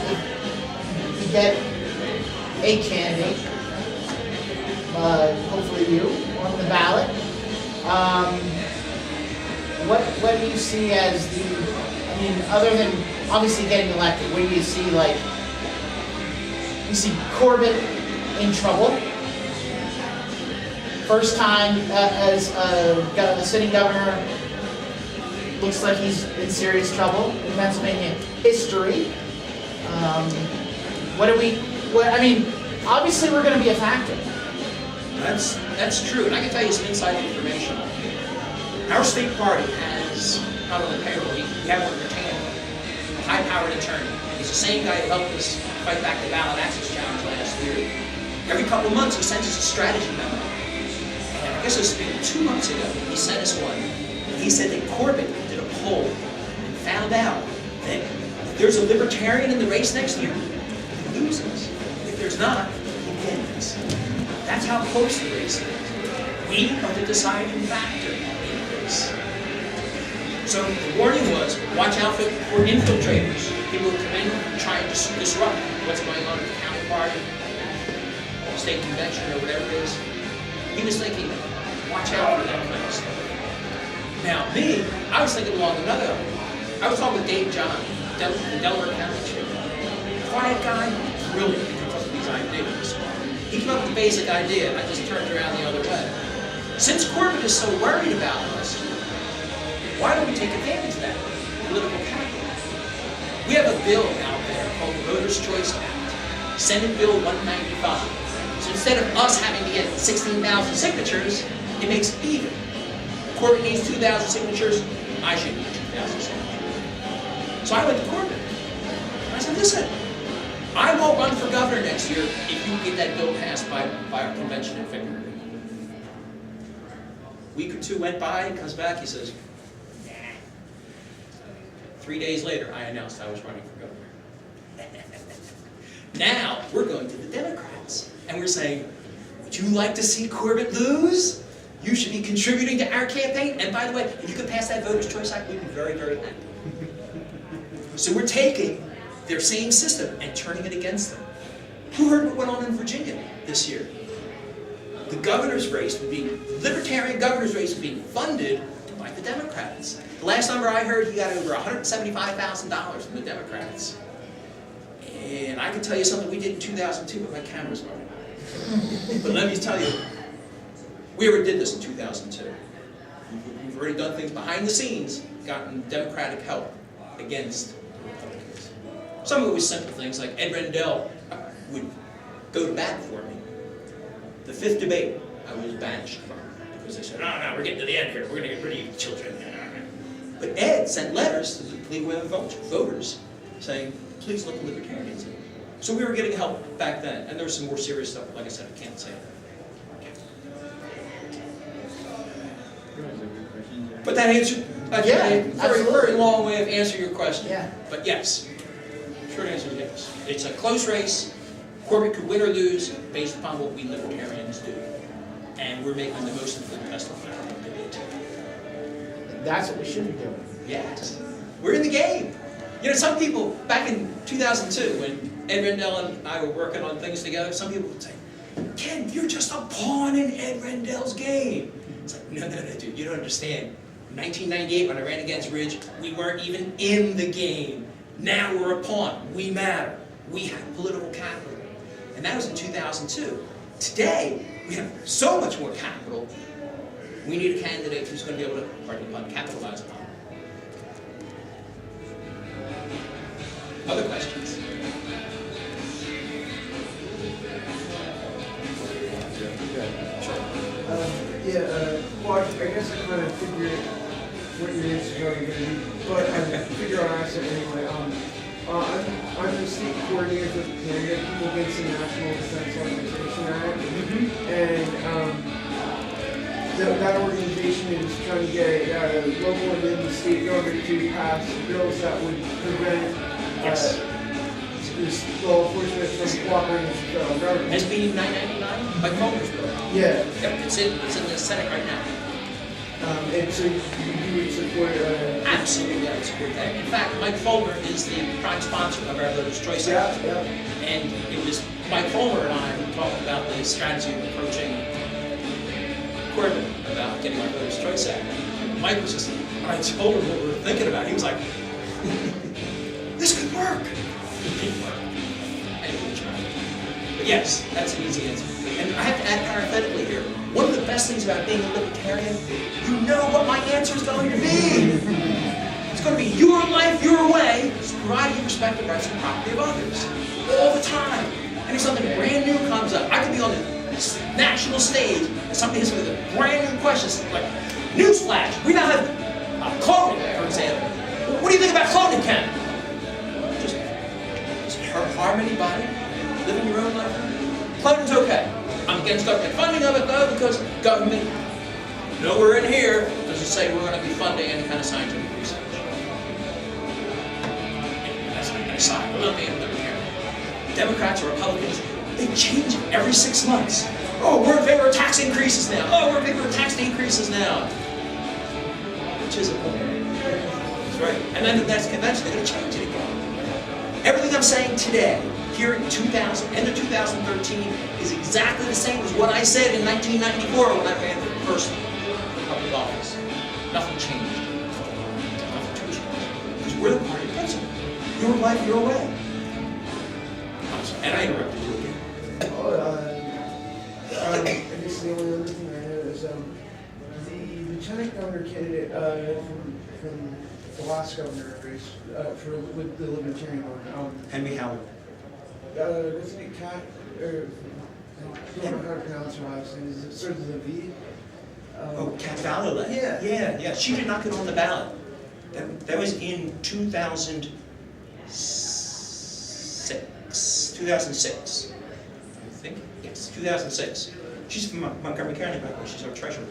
you get a candidate, hopefully you, on the ballot, what do you see as the, I mean, other than obviously getting elected, what do you see, like, you see Corbett in trouble. First time as a sitting governor, looks like he's in serious trouble in Pennsylvania history. I mean, obviously we're going to be a factor. That's true, and I can tell you some inside information. Our state party has, not only payroll, we have one retained, a high-powered attorney. He's the same guy who helped us fight back the ballot access challenge last year. Every couple of months he sends us a strategy memo. And I guess it was 2 months ago, he sent us one. He said that Corbett did a poll and found out that if there's a Libertarian in the race next year, he loses. If there's not, he wins. That's how close the race is. We are the deciding factor in the race. So the warning was, watch out for infiltrators. People who come in and try and disrupt what's going on at the county party, state convention, or whatever it is. He was thinking, watch out for that kind of stuff. Now, me, I was thinking along another. I was talking with Dave John, the Delaware County Chair. Quiet guy, brilliant when it comes to these ideas. He came up with a basic idea. I just turned around the other way. Since Corbett is so worried about us, why don't we take advantage of that political capital? We have a bill out there called the Voters' Choice Act, Senate Bill 195. So instead of us having to get 16,000 signatures, it makes it even. Corbett needs 2,000 signatures, I should need 2,000 signatures. So I went to Corbett. I said, listen, I won't run for governor next year if you get that bill passed by our convention in February. A week or 2 went by, he comes back, he says, nah. 3 days later, I announced I was running for governor. Now, we're going to the Democrats, and we're saying, would you like to see Corbett lose? You should be contributing to our campaign. And by the way, if you could pass that Voters' Choice Act, we'd be very, very happy. So we're taking their same system and turning it against them. Who heard what went on in Virginia this year? The governor's race would be, the Libertarian governor's race would be funded by the Democrats. The last number I heard, he got over $175,000 from the Democrats. And I can tell you something we did in 2002, but my camera's running. But let me tell you, we already did this in 2002. We've already done things behind the scenes, gotten Democratic help against the Republicans. Some of it was simple things like Ed Rendell would go to bat for me. The fifth debate, I was banished from, because they said, no, we're getting to the end here. We're going to get rid of you children. But Ed sent letters to the League of Women Voters saying, please look at Libertarians. So we were getting help back then, and there was some more serious stuff. Like I said, I can't say that. But that answered, very long way of answering your question. Yeah. But yes, short answer is yes. It's a close race. Corbett could win or lose based upon what we Libertarians do. And we're making the most of the best of it. That's what we should be doing. Yes. We're in the game. You know, some people, back in 2002, when Ed Rendell and I were working on things together, some people would say, Ken, you're just a pawn in Ed Rendell's game. It's like, no, dude, you don't understand. In 1998, when I ran against Ridge, we weren't even in the game. Now we're a pawn. We matter. We have political capital. And that was in 2002. Today, we have so much more capital, we need a candidate who's going to be able to capitalize upon it. Other questions? Well, I guess I kind of figured what your answers are going to be, but I figure I'll ask it anyway. I'm the state coordinator for the Canada People Against the National Defense Organization Act, and that organization is trying to get local and then the state government to pass bills that would prevent this law enforcement from cooperating with the federal government. SB 999, Mike Fulmer's bill. Yeah. Yep, it's in the Senate right now. And so you would support Absolutely, I would support that. In fact, Mike Fulmer is the prime sponsor of our Voters' Choice Act. Yeah. And it was Mike Fulmer and I who talked about the strategy of approaching Corbett about getting our Voters' Choice Act. Mike was just, when I told him what we were thinking about, he was like, this could work. It didn't work. Anyway, we tried. But yes, that's an easy answer. And I have to add parenthetically here, one of the best things about being a libertarian, you know what my answer is going to be. It's going to be your life, your way, providing you respect the rights and property of others. All the time. And if something brand new comes up, I could be on the national stage and somebody hits me with a brand new question, like, newsflash, we now have cloning, for example. What do you think about cloning, Ken? Just harm anybody? Living your own life? Cloning's okay. I'm against government funding of it, though, because government, nowhere in here does it say we're going to be funding any kind of scientific research. That's not going to side. We're not being a libertarian. Democrats or Republicans, they change it every 6 months. Oh, we're in favor of tax increases now. Oh, we're in favor of tax decreases now. Which is it? That's right. And then the next convention, they're going to change it again. Everything I'm saying today, here in end of 2013, is exactly the same as what I said in 1994 when I ran for the first public office. Nothing changed. Nothing to change. Because we're the party principle. Your life, your way. And I interrupted you again. I guess the only other thing I know is the lieutenant governor candidate from the last governor race with the Libertarian one. Henry Howard. Isn't it Cat? I don't know how to pronounce her last name. It starts with a V. Kat. Yeah. She did not get on the ballot. That was in 2006. 2006. I think. Yes, 2006. She's from Montgomery County, by the way. She's our treasurer.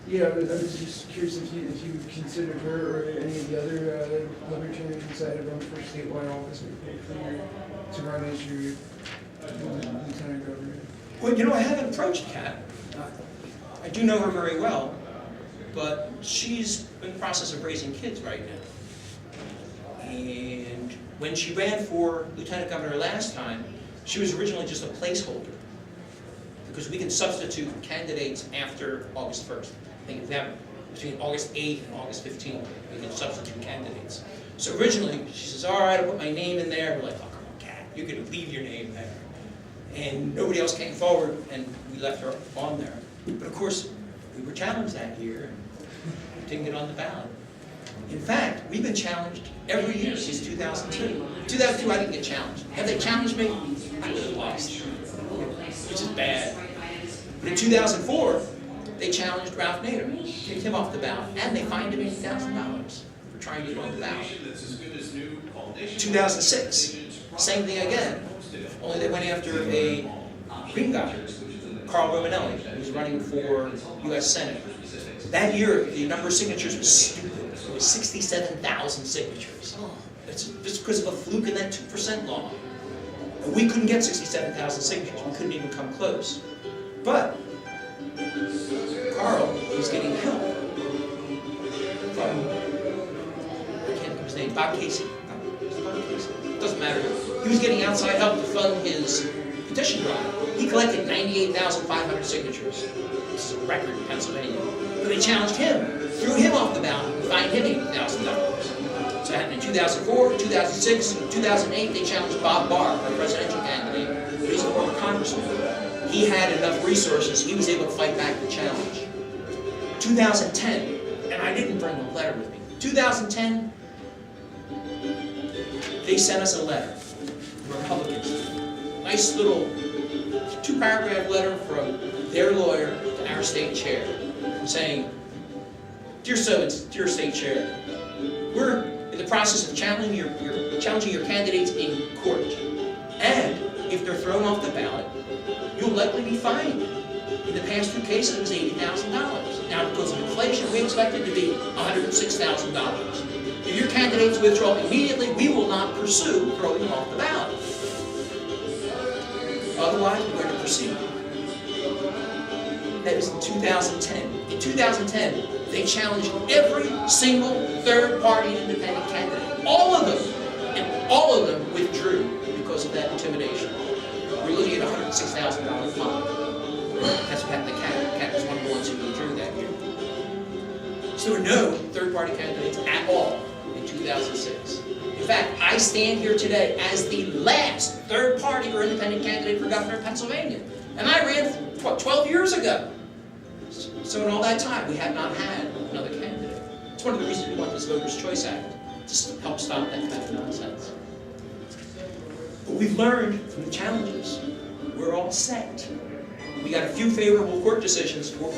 Yeah, I was just curious if you considered her or any of the other libertarians decided run for statewide office to run as your lieutenant governor. Well, you know, I haven't approached Kat. I do know her very well, but she's in the process of raising kids right now. And when she ran for lieutenant governor last time, she was originally just a placeholder, because we can substitute candidates after August 1st. I think between August 8th and August 15th, we can substitute candidates. So originally, she says, all right, I'll put my name in there. We're like, oh, come on, Kat, you can leave your name there. And nobody else came forward, and we left her on there. But of course, we were challenged that year, and didn't get on the ballot. In fact, we've been challenged every year since 2002. 2002, I didn't get challenged. Have they challenged me? I would have lost. which is bad. But in 2004, they challenged Ralph Nader, kicked him off the ballot, and they fined him $80,000 for trying to get on the ballot. 2006, same thing again, only they went after a Green guy, Carl Romanelli, who was running for U.S. Senate. That year, the number of signatures was stupid. It was 67,000 signatures. It's just because of a fluke in that 2% law. And we couldn't get 67,000 signatures. We couldn't even come close. But Carl was getting help from, I can't think of his name, Bob Casey. It doesn't matter. He was getting outside help to fund his petition drive. He collected 98,500 signatures. This is a record in Pennsylvania. But they challenged him, threw him off the ballot, and fined him $80,000. So it happened in 2004, 2006, 2008. They challenged Bob Barr, our presidential candidate. He's a former congressman. He had enough resources. He was able to fight back the challenge. 2010, and I didn't bring the letter with me. 2010, they sent us a letter, the Republicans. Nice little 2-paragraph letter from their lawyer to our state chair, saying, "Dear state chair, we're in the process of challenging your candidates in court, and if they're thrown off the ballot, you'll likely be fined. In the past 2 cases, it was $80,000. Now, because of inflation, we expect it to be $106,000. If your candidates withdraw immediately, we will not pursue throwing them off the ballot. Otherwise, we're going to proceed." That was in 2010. In 2010, they challenged every single third-party independent candidate. All of them. And all of them withdrew because of that intimidation. We're looking at $106,000 fine. That's what happened to Cat. Cat was one of the ones who withdrew that year. So there were no third-party candidates at all in 2006. In fact, I stand here today as the last third-party or independent candidate for governor of Pennsylvania. And I ran, 12 years ago. So in all that time, we have not had another candidate. It's one of the reasons we want this Voters' Choice Act, to help stop that kind of nonsense. But we've learned from the challenges. We're all set. We got a few favorable court decisions for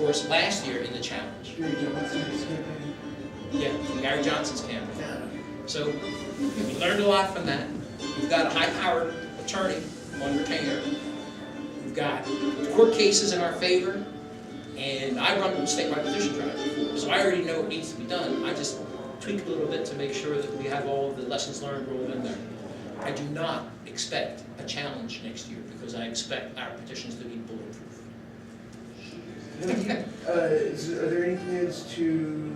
us last year in the challenge. Yeah, from Gary Johnson's campaign. So we learned a lot from that. We've got a high-powered attorney on retainer. We've got court cases in our favor. And I run statewide petition drives before, so I already know what needs to be done. I just tweak a little bit to make sure that we have all of the lessons learned rolled in there. I do not expect a challenge next year because I expect our petitions to be bulletproof. Are there any plans to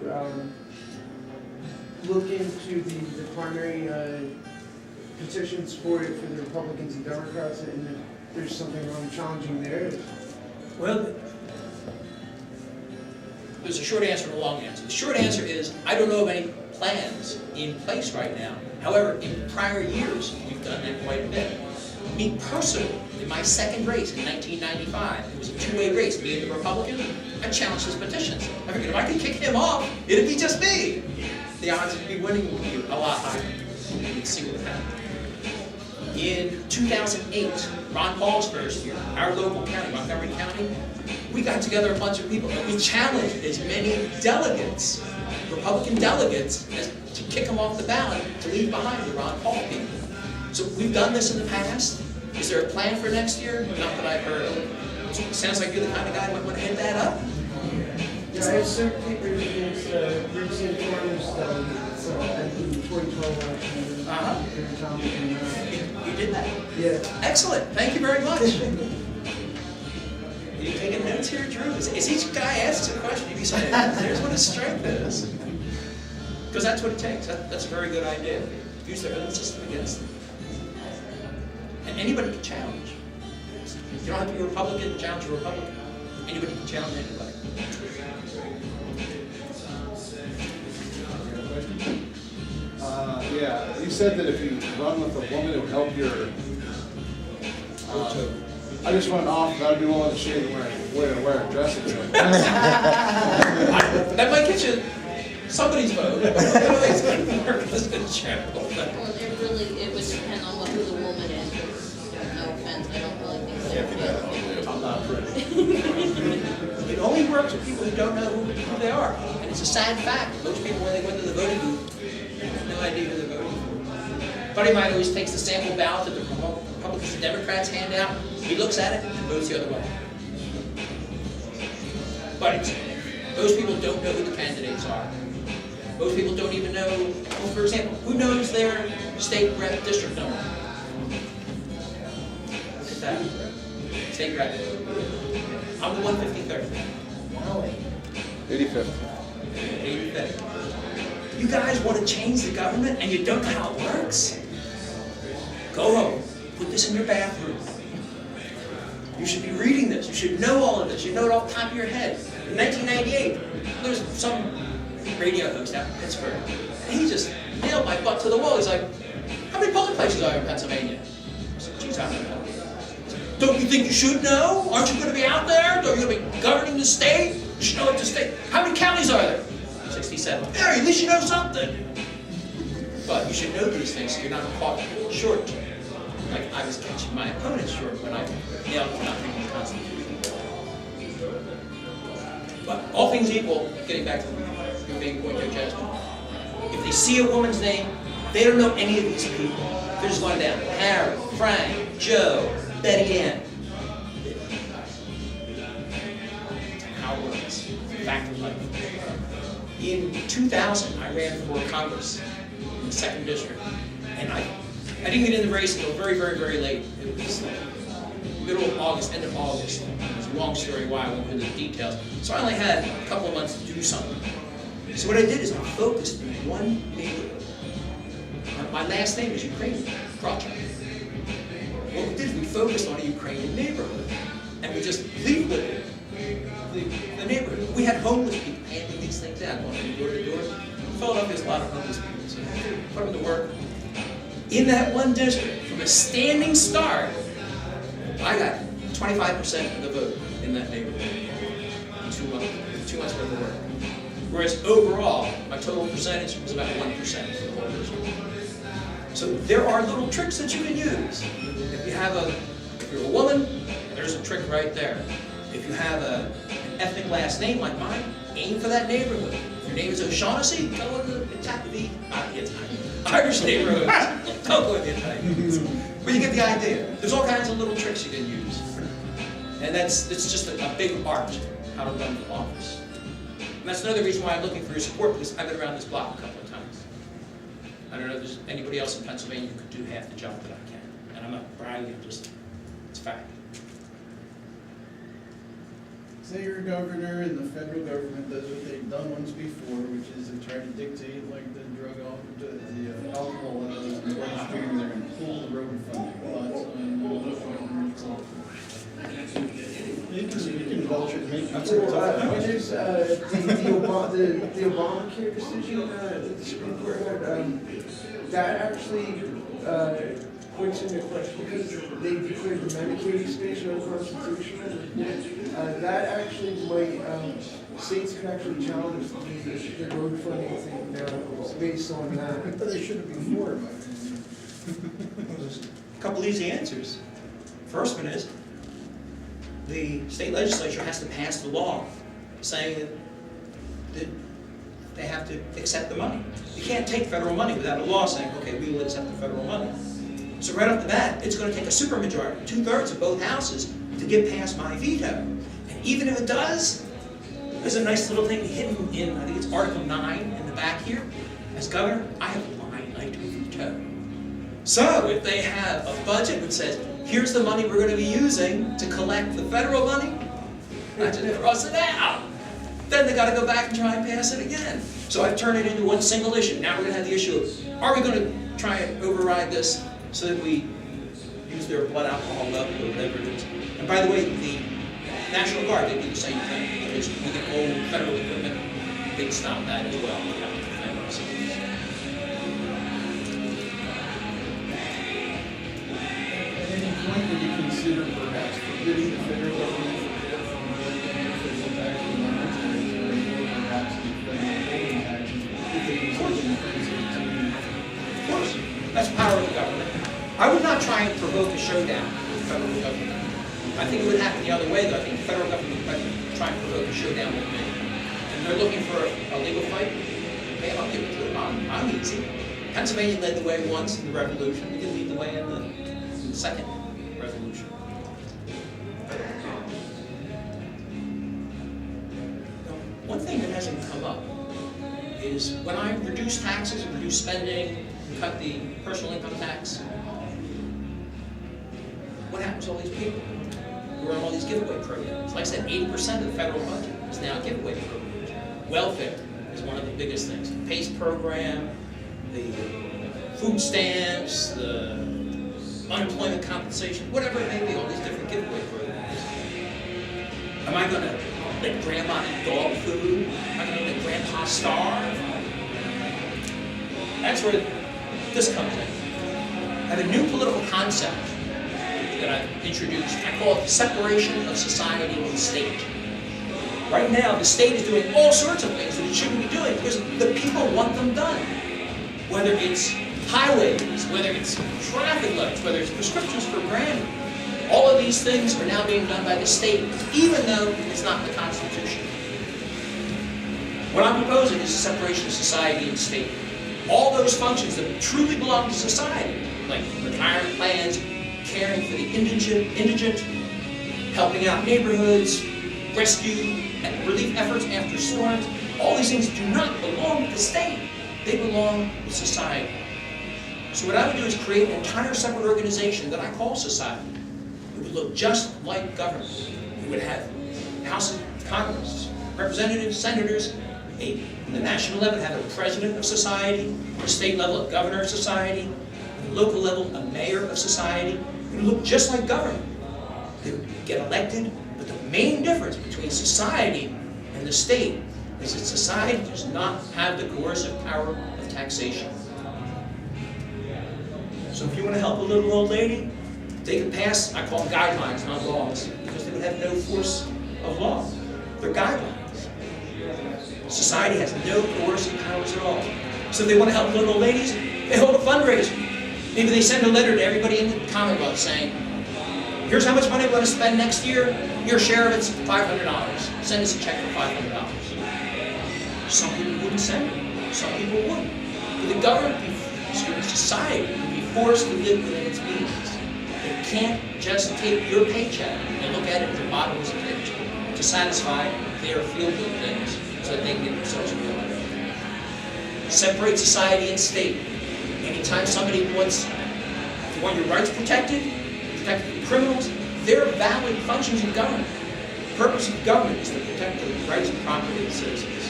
look into the primary petitions for the Republicans and Democrats, and if there's something wrong challenging there? Well, there's a short answer and a long answer. The short answer is I don't know of any plans in place right now. However, in prior years, we've done that quite a bit. Me personally, in my second race in 1995, it was a 2-way race, me and the Republican, I challenged his petitions. I figured if I could kick him off, it'd be just me. The odds of me winning would be a lot higher. We'd see what happened. In 2008, Ron Paul's first year, our local county, Montgomery County, we got together a bunch of people and we challenged as many delegates, Republican delegates, to kick them off the ballot, to leave behind the Ron Paul people. So we've done this in the past. Is there a plan for next year? Not that I've heard of. It sounds like you're the kind of guy who might want to head that up. Yeah, I have certain papers against Richard Farmers at the 2012 election. You did that? Yeah. Excellent. Thank you very much. Are you taking notes here, Drew? Is each guy asks a question, you say, here's what his strength is. Because that's what it takes. That's a very good idea. Use their own system against them. And anybody can challenge. You don't have to be a Republican to challenge a Republican. Anybody can challenge anybody. Yeah, you said that if you run with a woman, it would help your. I just went off, but I'd be willing to shave and wear a dress again. That might get you somebody's vote. Well, it would depend on who the woman is. No offense, I don't really think they're It only works with people who don't know who they are. And it's a sad fact. Most people, when they go into the voting booth, have no idea who they're voting for. A buddy of mine always takes the sample ballot that the Republicans and Democrats hand out. He looks at it and votes the other way. But most people don't know who the candidates are. Most people don't even know, well, for example, who knows their state rep district number? Look at that. State rep. I'm the 153rd. Wow. 85th. 85th. You guys want to change the government and you don't know how it works? Go home. Put this in your bathroom. You should be reading this. You should know all of this. You know it off the top of your head. In 1998, there was some radio host out in Pittsburgh, and he just nailed my butt to the wall. He's like, how many polling places are there in Pennsylvania? I said, geez, I don't know. Don't you think you should know? Aren't you going to be out there? Are you going to be governing the state? You should know what the state. How many counties are there? 67. There, at least you know something. But you should know these things so you're not caught short. Like I was catching my opponent short when I nailed nothing in the Constitution. But all things equal, getting back to your main point there, Jasmine, if they see a woman's name, they don't know any of these people. They're just going down. Harry, Frank, Joe, Betty Ann. How it works. Fact of life. In 2000, I ran for Congress in the 2nd District. And I didn't get in the race until very, very, very late. It was middle of August, end of August. It was a long story why I won't go into the details. So I only had a couple of months to do something. So what I did is I focused in one neighborhood. My last name is Ukrainian, Krawchuk. What we did is we focused on a Ukrainian neighborhood. And we just leafleted the neighborhood. We had homeless people handing these things out, going from door to door. Philadelphia's a lot of homeless people, so put them to work. In that one district, from a standing start, I got 25% of the vote in that neighborhood in 2 months, 2 months worth of work. Whereas overall, my total percentage was about 1% for the whole district. So there are little tricks that you can use. If you're a woman, there's a trick right there. If you have an ethnic last name like mine, aim for that neighborhood. If your name is O'Shaughnessy, go in the Irish neighborhood. Don't go in the Italian. But you get the idea. There's all kinds of little tricks you can use. And it's just a big art, how to run for office. And that's another reason why I'm looking for your support, because I've been around this block a couple of times. I don't know if there's anybody else in Pennsylvania who could do half the job that I can. And I'm not bragging, it's fact. Say you're a governor and the federal government does what they've done once before, which is they try to dictate like the drug the alcohol registering there and pull the road funding. You can vulture the meat. There's the Obamacare decision that the Supreme Court had, that actually puts into question, because they declared the Medicaid space unconstitutional. That actually might, states could actually challenge the road funding thing now based on that. But they should have been more about it. A couple easy answers. First one is, the state legislature has to pass the law saying that they have to accept the money. You can't take federal money without a law saying, okay, we will accept the federal money. So right off the bat, it's going to take a supermajority, 2/3 of both houses, to get past my veto. And even if it does, there's a nice little thing hidden in, I think it's Article 9 in the back here. As governor, I have a line I do veto. So if they have a budget which says, here's the money we're going to be using to collect the federal money, I just cross it out. Then they got to go back and try and pass it again. So I've turned it into one single issue. Now we're going to have the issue of, are we going to try and override this so that we use their blood alcohol level or whatever it is? And by the way, the National Guard, they do the same thing. Because we get old federal equipment, they can stop that as well. We have to defend ourselves. At any point would you consider perhaps forbidding the federal government from collecting official taxes on its territory, or perhaps declaring holding taxes if they result in offensive Of course, that's power of the government. I would not try and provoke a showdown with the federal government. I think it would happen the other way, though. I think the federal government might try and provoke a showdown with me. And they're looking for a legal fight. Hey, I'll give it to them. I'm easy. Pennsylvania led the way once in the Revolution. We can lead the way in the second Revolution. One thing that hasn't come up is when I reduce taxes and reduce spending and cut the personal income tax, what happens to all these people who are on all these giveaway programs? Like I said, 80% of the federal budget is now giveaway programs. Welfare is one of the biggest things. The PACE program, the food stamps, the unemployment compensation, whatever it may be, all these different giveaway programs. Am I going to let grandma eat dog food? Am I going to let grandpa starve? That's where this comes in. I have a new political concept that I've introduced. I call it the separation of society and state. Right now, the state is doing all sorts of things that it shouldn't be doing because the people want them done. Whether it's highways, whether it's traffic lights, whether it's prescriptions for granted. All of these things are now being done by the state, even though it's not in the Constitution. What I'm proposing is a separation of society and state. All those functions that truly belong to society, like retirement plans, caring for the indigent, helping out neighborhoods, rescue and relief efforts after storms, all these things do not belong to the state. They belong to society. So what I would do is create an entire separate organization that I call society. It would look just like government. It would have House of Congress, representatives, senators, in the national level, have a president of society, at the state level, a governor of society, at the local level, a mayor of society. It would look just like government. They would get elected, but the main difference between society and the state is that society does not have the coercive power of taxation. So if you want to help a little old lady, they can pass, I call them guidelines, not laws, because they would have no force of law. They're guidelines. Society has no coercive powers at all. So if they want to help little old ladies, they hold a fundraiser. Maybe they send a letter to everybody in the Commonwealth saying, here's how much money we're going to spend next year. Your share of it's $500. Send us a check for $500. Some people wouldn't send it. Some people wouldn't. But the government, society, would be forced to live within its means. It can't just take your paycheck and look at it as a bottomless pit to satisfy their feel-good things so that they can get themselves realized. Separate society and state. Anytime somebody wants, if you want your rights protected from criminals, they're valid functions of government. The purpose of government is to protect the rights and property of citizens.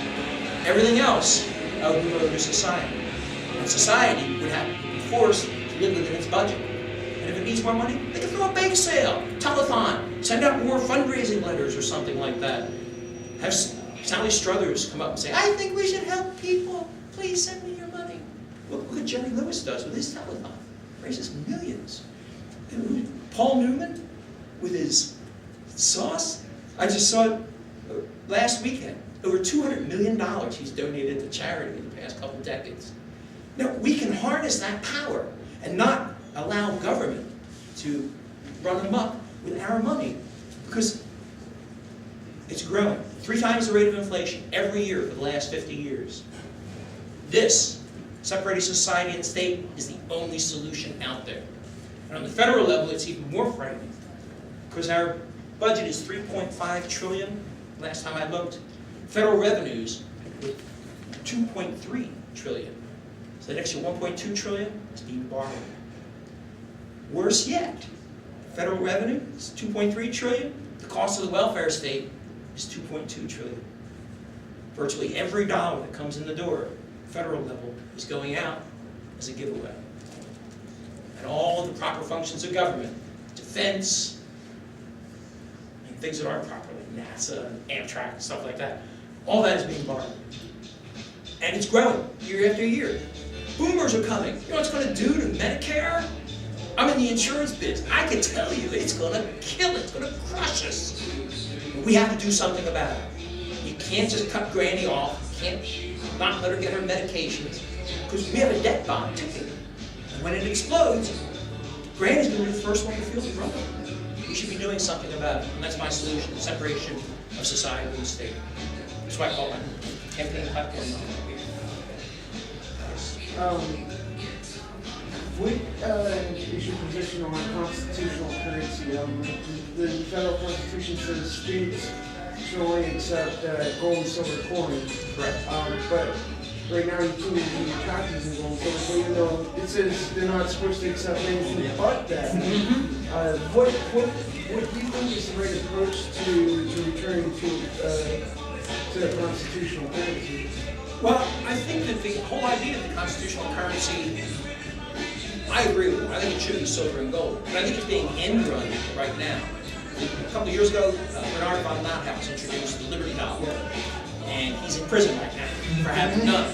Everything else would move over to society. And society would have to be forced to live within its budget. And if it needs more money, they can throw a bake sale, telethon, send out more fundraising letters or something like that. Have Sally Struthers come up and say, I think we should help people. Please send me your money. Look what Jerry Lewis does with his telethon. Raises millions. And Paul Newman with his sauce. I just saw it last weekend. Over $200 million he's donated to charity in the past couple decades. Now, we can harness that power and not allow government to run amok with our money because it's growing. 3 times the rate of inflation every year for the last 50 years. This, separating society and state, is the only solution out there. And on the federal level, it's even more frightening because our budget is $3.5 trillion. Last time I looked, federal revenues were $2.3 trillion. So the extra $1.2 trillion is being borrowed. Worse yet, federal revenue is $2.3 trillion. The cost of the welfare state is $2.2 trillion. Virtually every dollar that comes in the door, federal level, is going out as a giveaway. And all the proper functions of government, defense, and things that aren't properly, NASA, Amtrak, and stuff like that, all that is being borrowed. And it's growing year after year. Boomers are coming. You know what it's going to do to Medicare? I'm in the insurance biz. I can tell you, it's going to kill it. It's going to crush us. We have to do something about it. You can't just cut Granny off. You can't not let her get her medications because we have a debt bond ticket. And when it explodes, Granny's going to be the first one to feel the trouble. should be doing something about it. And that's my solution, separation of society and state. That's why I call my campaign platform. What is your position on constitutional currency? The federal constitution says states should only accept gold and silver coin. Correct. But right now you can't even do taxes in gold and silver coin, even though it says they're not supposed to accept anything but that. What do you think is the right approach to returning to the constitutional currency? Well, I think that the whole idea of the constitutional currency, I agree with it. I think it should be silver and gold. But I think it's being end run right now. A couple of years ago, Bernard von Mauthaus introduced the Liberty Dollar. And he's in prison right now for having none.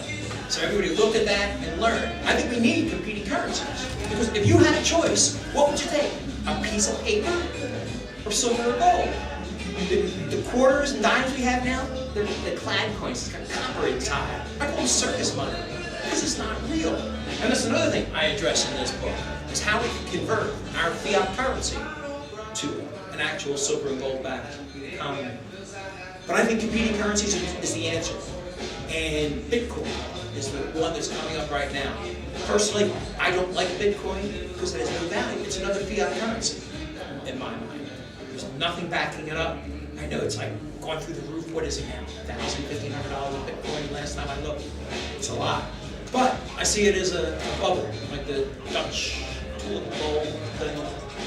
So everybody look at that and learn. I think we need competing currencies. Because if you had a choice, what would you take? A piece of paper or silver or gold? The quarters and dimes we have now, they're clad coins. It's got copper inside. I call them circus money. This is not real. And that's another thing I address in this book, is how we can convert our fiat currency to an actual silver and gold backed economy. But I think competing currencies is the answer. And Bitcoin is the one that's coming up right now. Personally, I don't like Bitcoin because it has no value. It's another fiat currency, in my mind. There's nothing backing it up. I know it's like going through the roof. What is it now? $1,000, $1,500 a Bitcoin last time I looked. It's a lot. But I see it as a bubble, like the Dutch tulip bowl thing.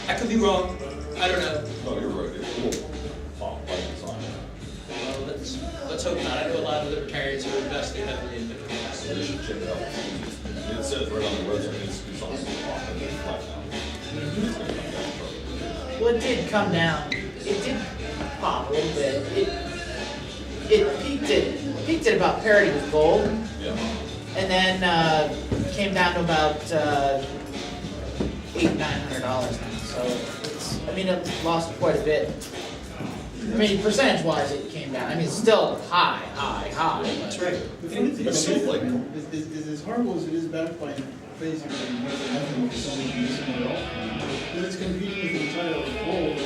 I could be wrong. I don't know. No, you're right. It's cool. Pop, like it's on it. Well, let's hope not. I know a lot of libertarians who are investing heavily in Bitcoin. So you should check it out. It says right on the website, it's on the top, and it's flat now. Well, it did come down. It did pop a little bit. It peaked at about parity with gold, Yeah. and then came down to about $800-900 now. So it's, I mean, it lost quite a bit. I mean, percentage-wise, it came down. I mean, it's still high. That's right. The funny thing It's about like- Bitcoin is as horrible as it is backed by basically nothing for someone who's somewhere else. Because it's competing with the entire gold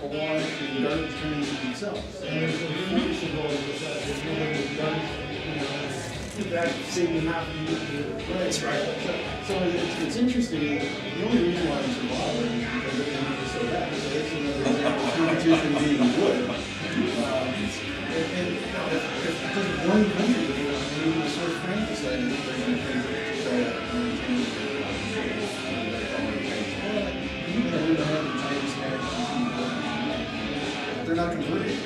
along with the garbage turning to themselves. And there's a force of all of this, there's no way to garbage, That saving half of you. That's right. So it's interesting, the only reason why I'm so bothered is because the energy is so bad. So that's another example of competition being good. And if one country, maybe the Swiss Franc decided that they're going to try to maintain you know, the have the Chinese nationals, they're not converting.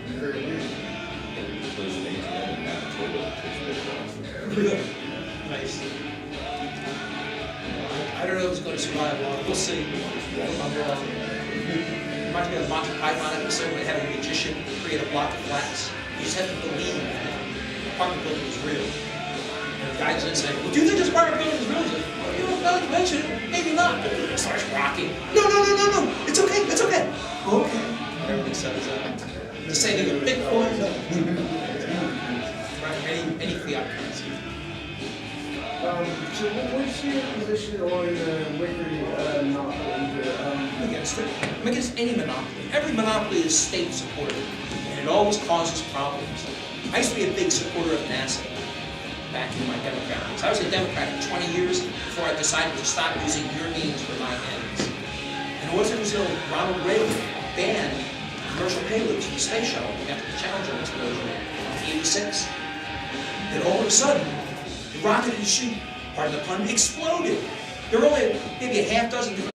They're very weird. There's an ATM in Manitoba that takes Bitcoin. Really? Nice. I don't know if it's going to survive long. We'll see. Reminds me of the Monty Python episode when they have a magician create a block of flats. You just have to believe the apartment building is real. And the guy's in saying, well, do you think this apartment building is real? He's like, well, you know, now that you mention it, maybe not. It starts rocking. No. It's okay. Okay. Everything settles out. The same thing with Bitcoin. Right, any fiat currency. So what's your position on liquor monopoly? I'm against it. I'm against any monopoly. Every monopoly is state supported, and it always causes problems. I used to be a big supporter of NASA back in my Democrat days. I was a Democrat for 20 years before I decided to stop using your means for my ends. And it wasn't until Ronald Reagan banned commercial payloads from the space shuttle after the Challenger explosion in '86 that all of a sudden the rocket and chute, pardon the pun, exploded. There were only maybe a half dozen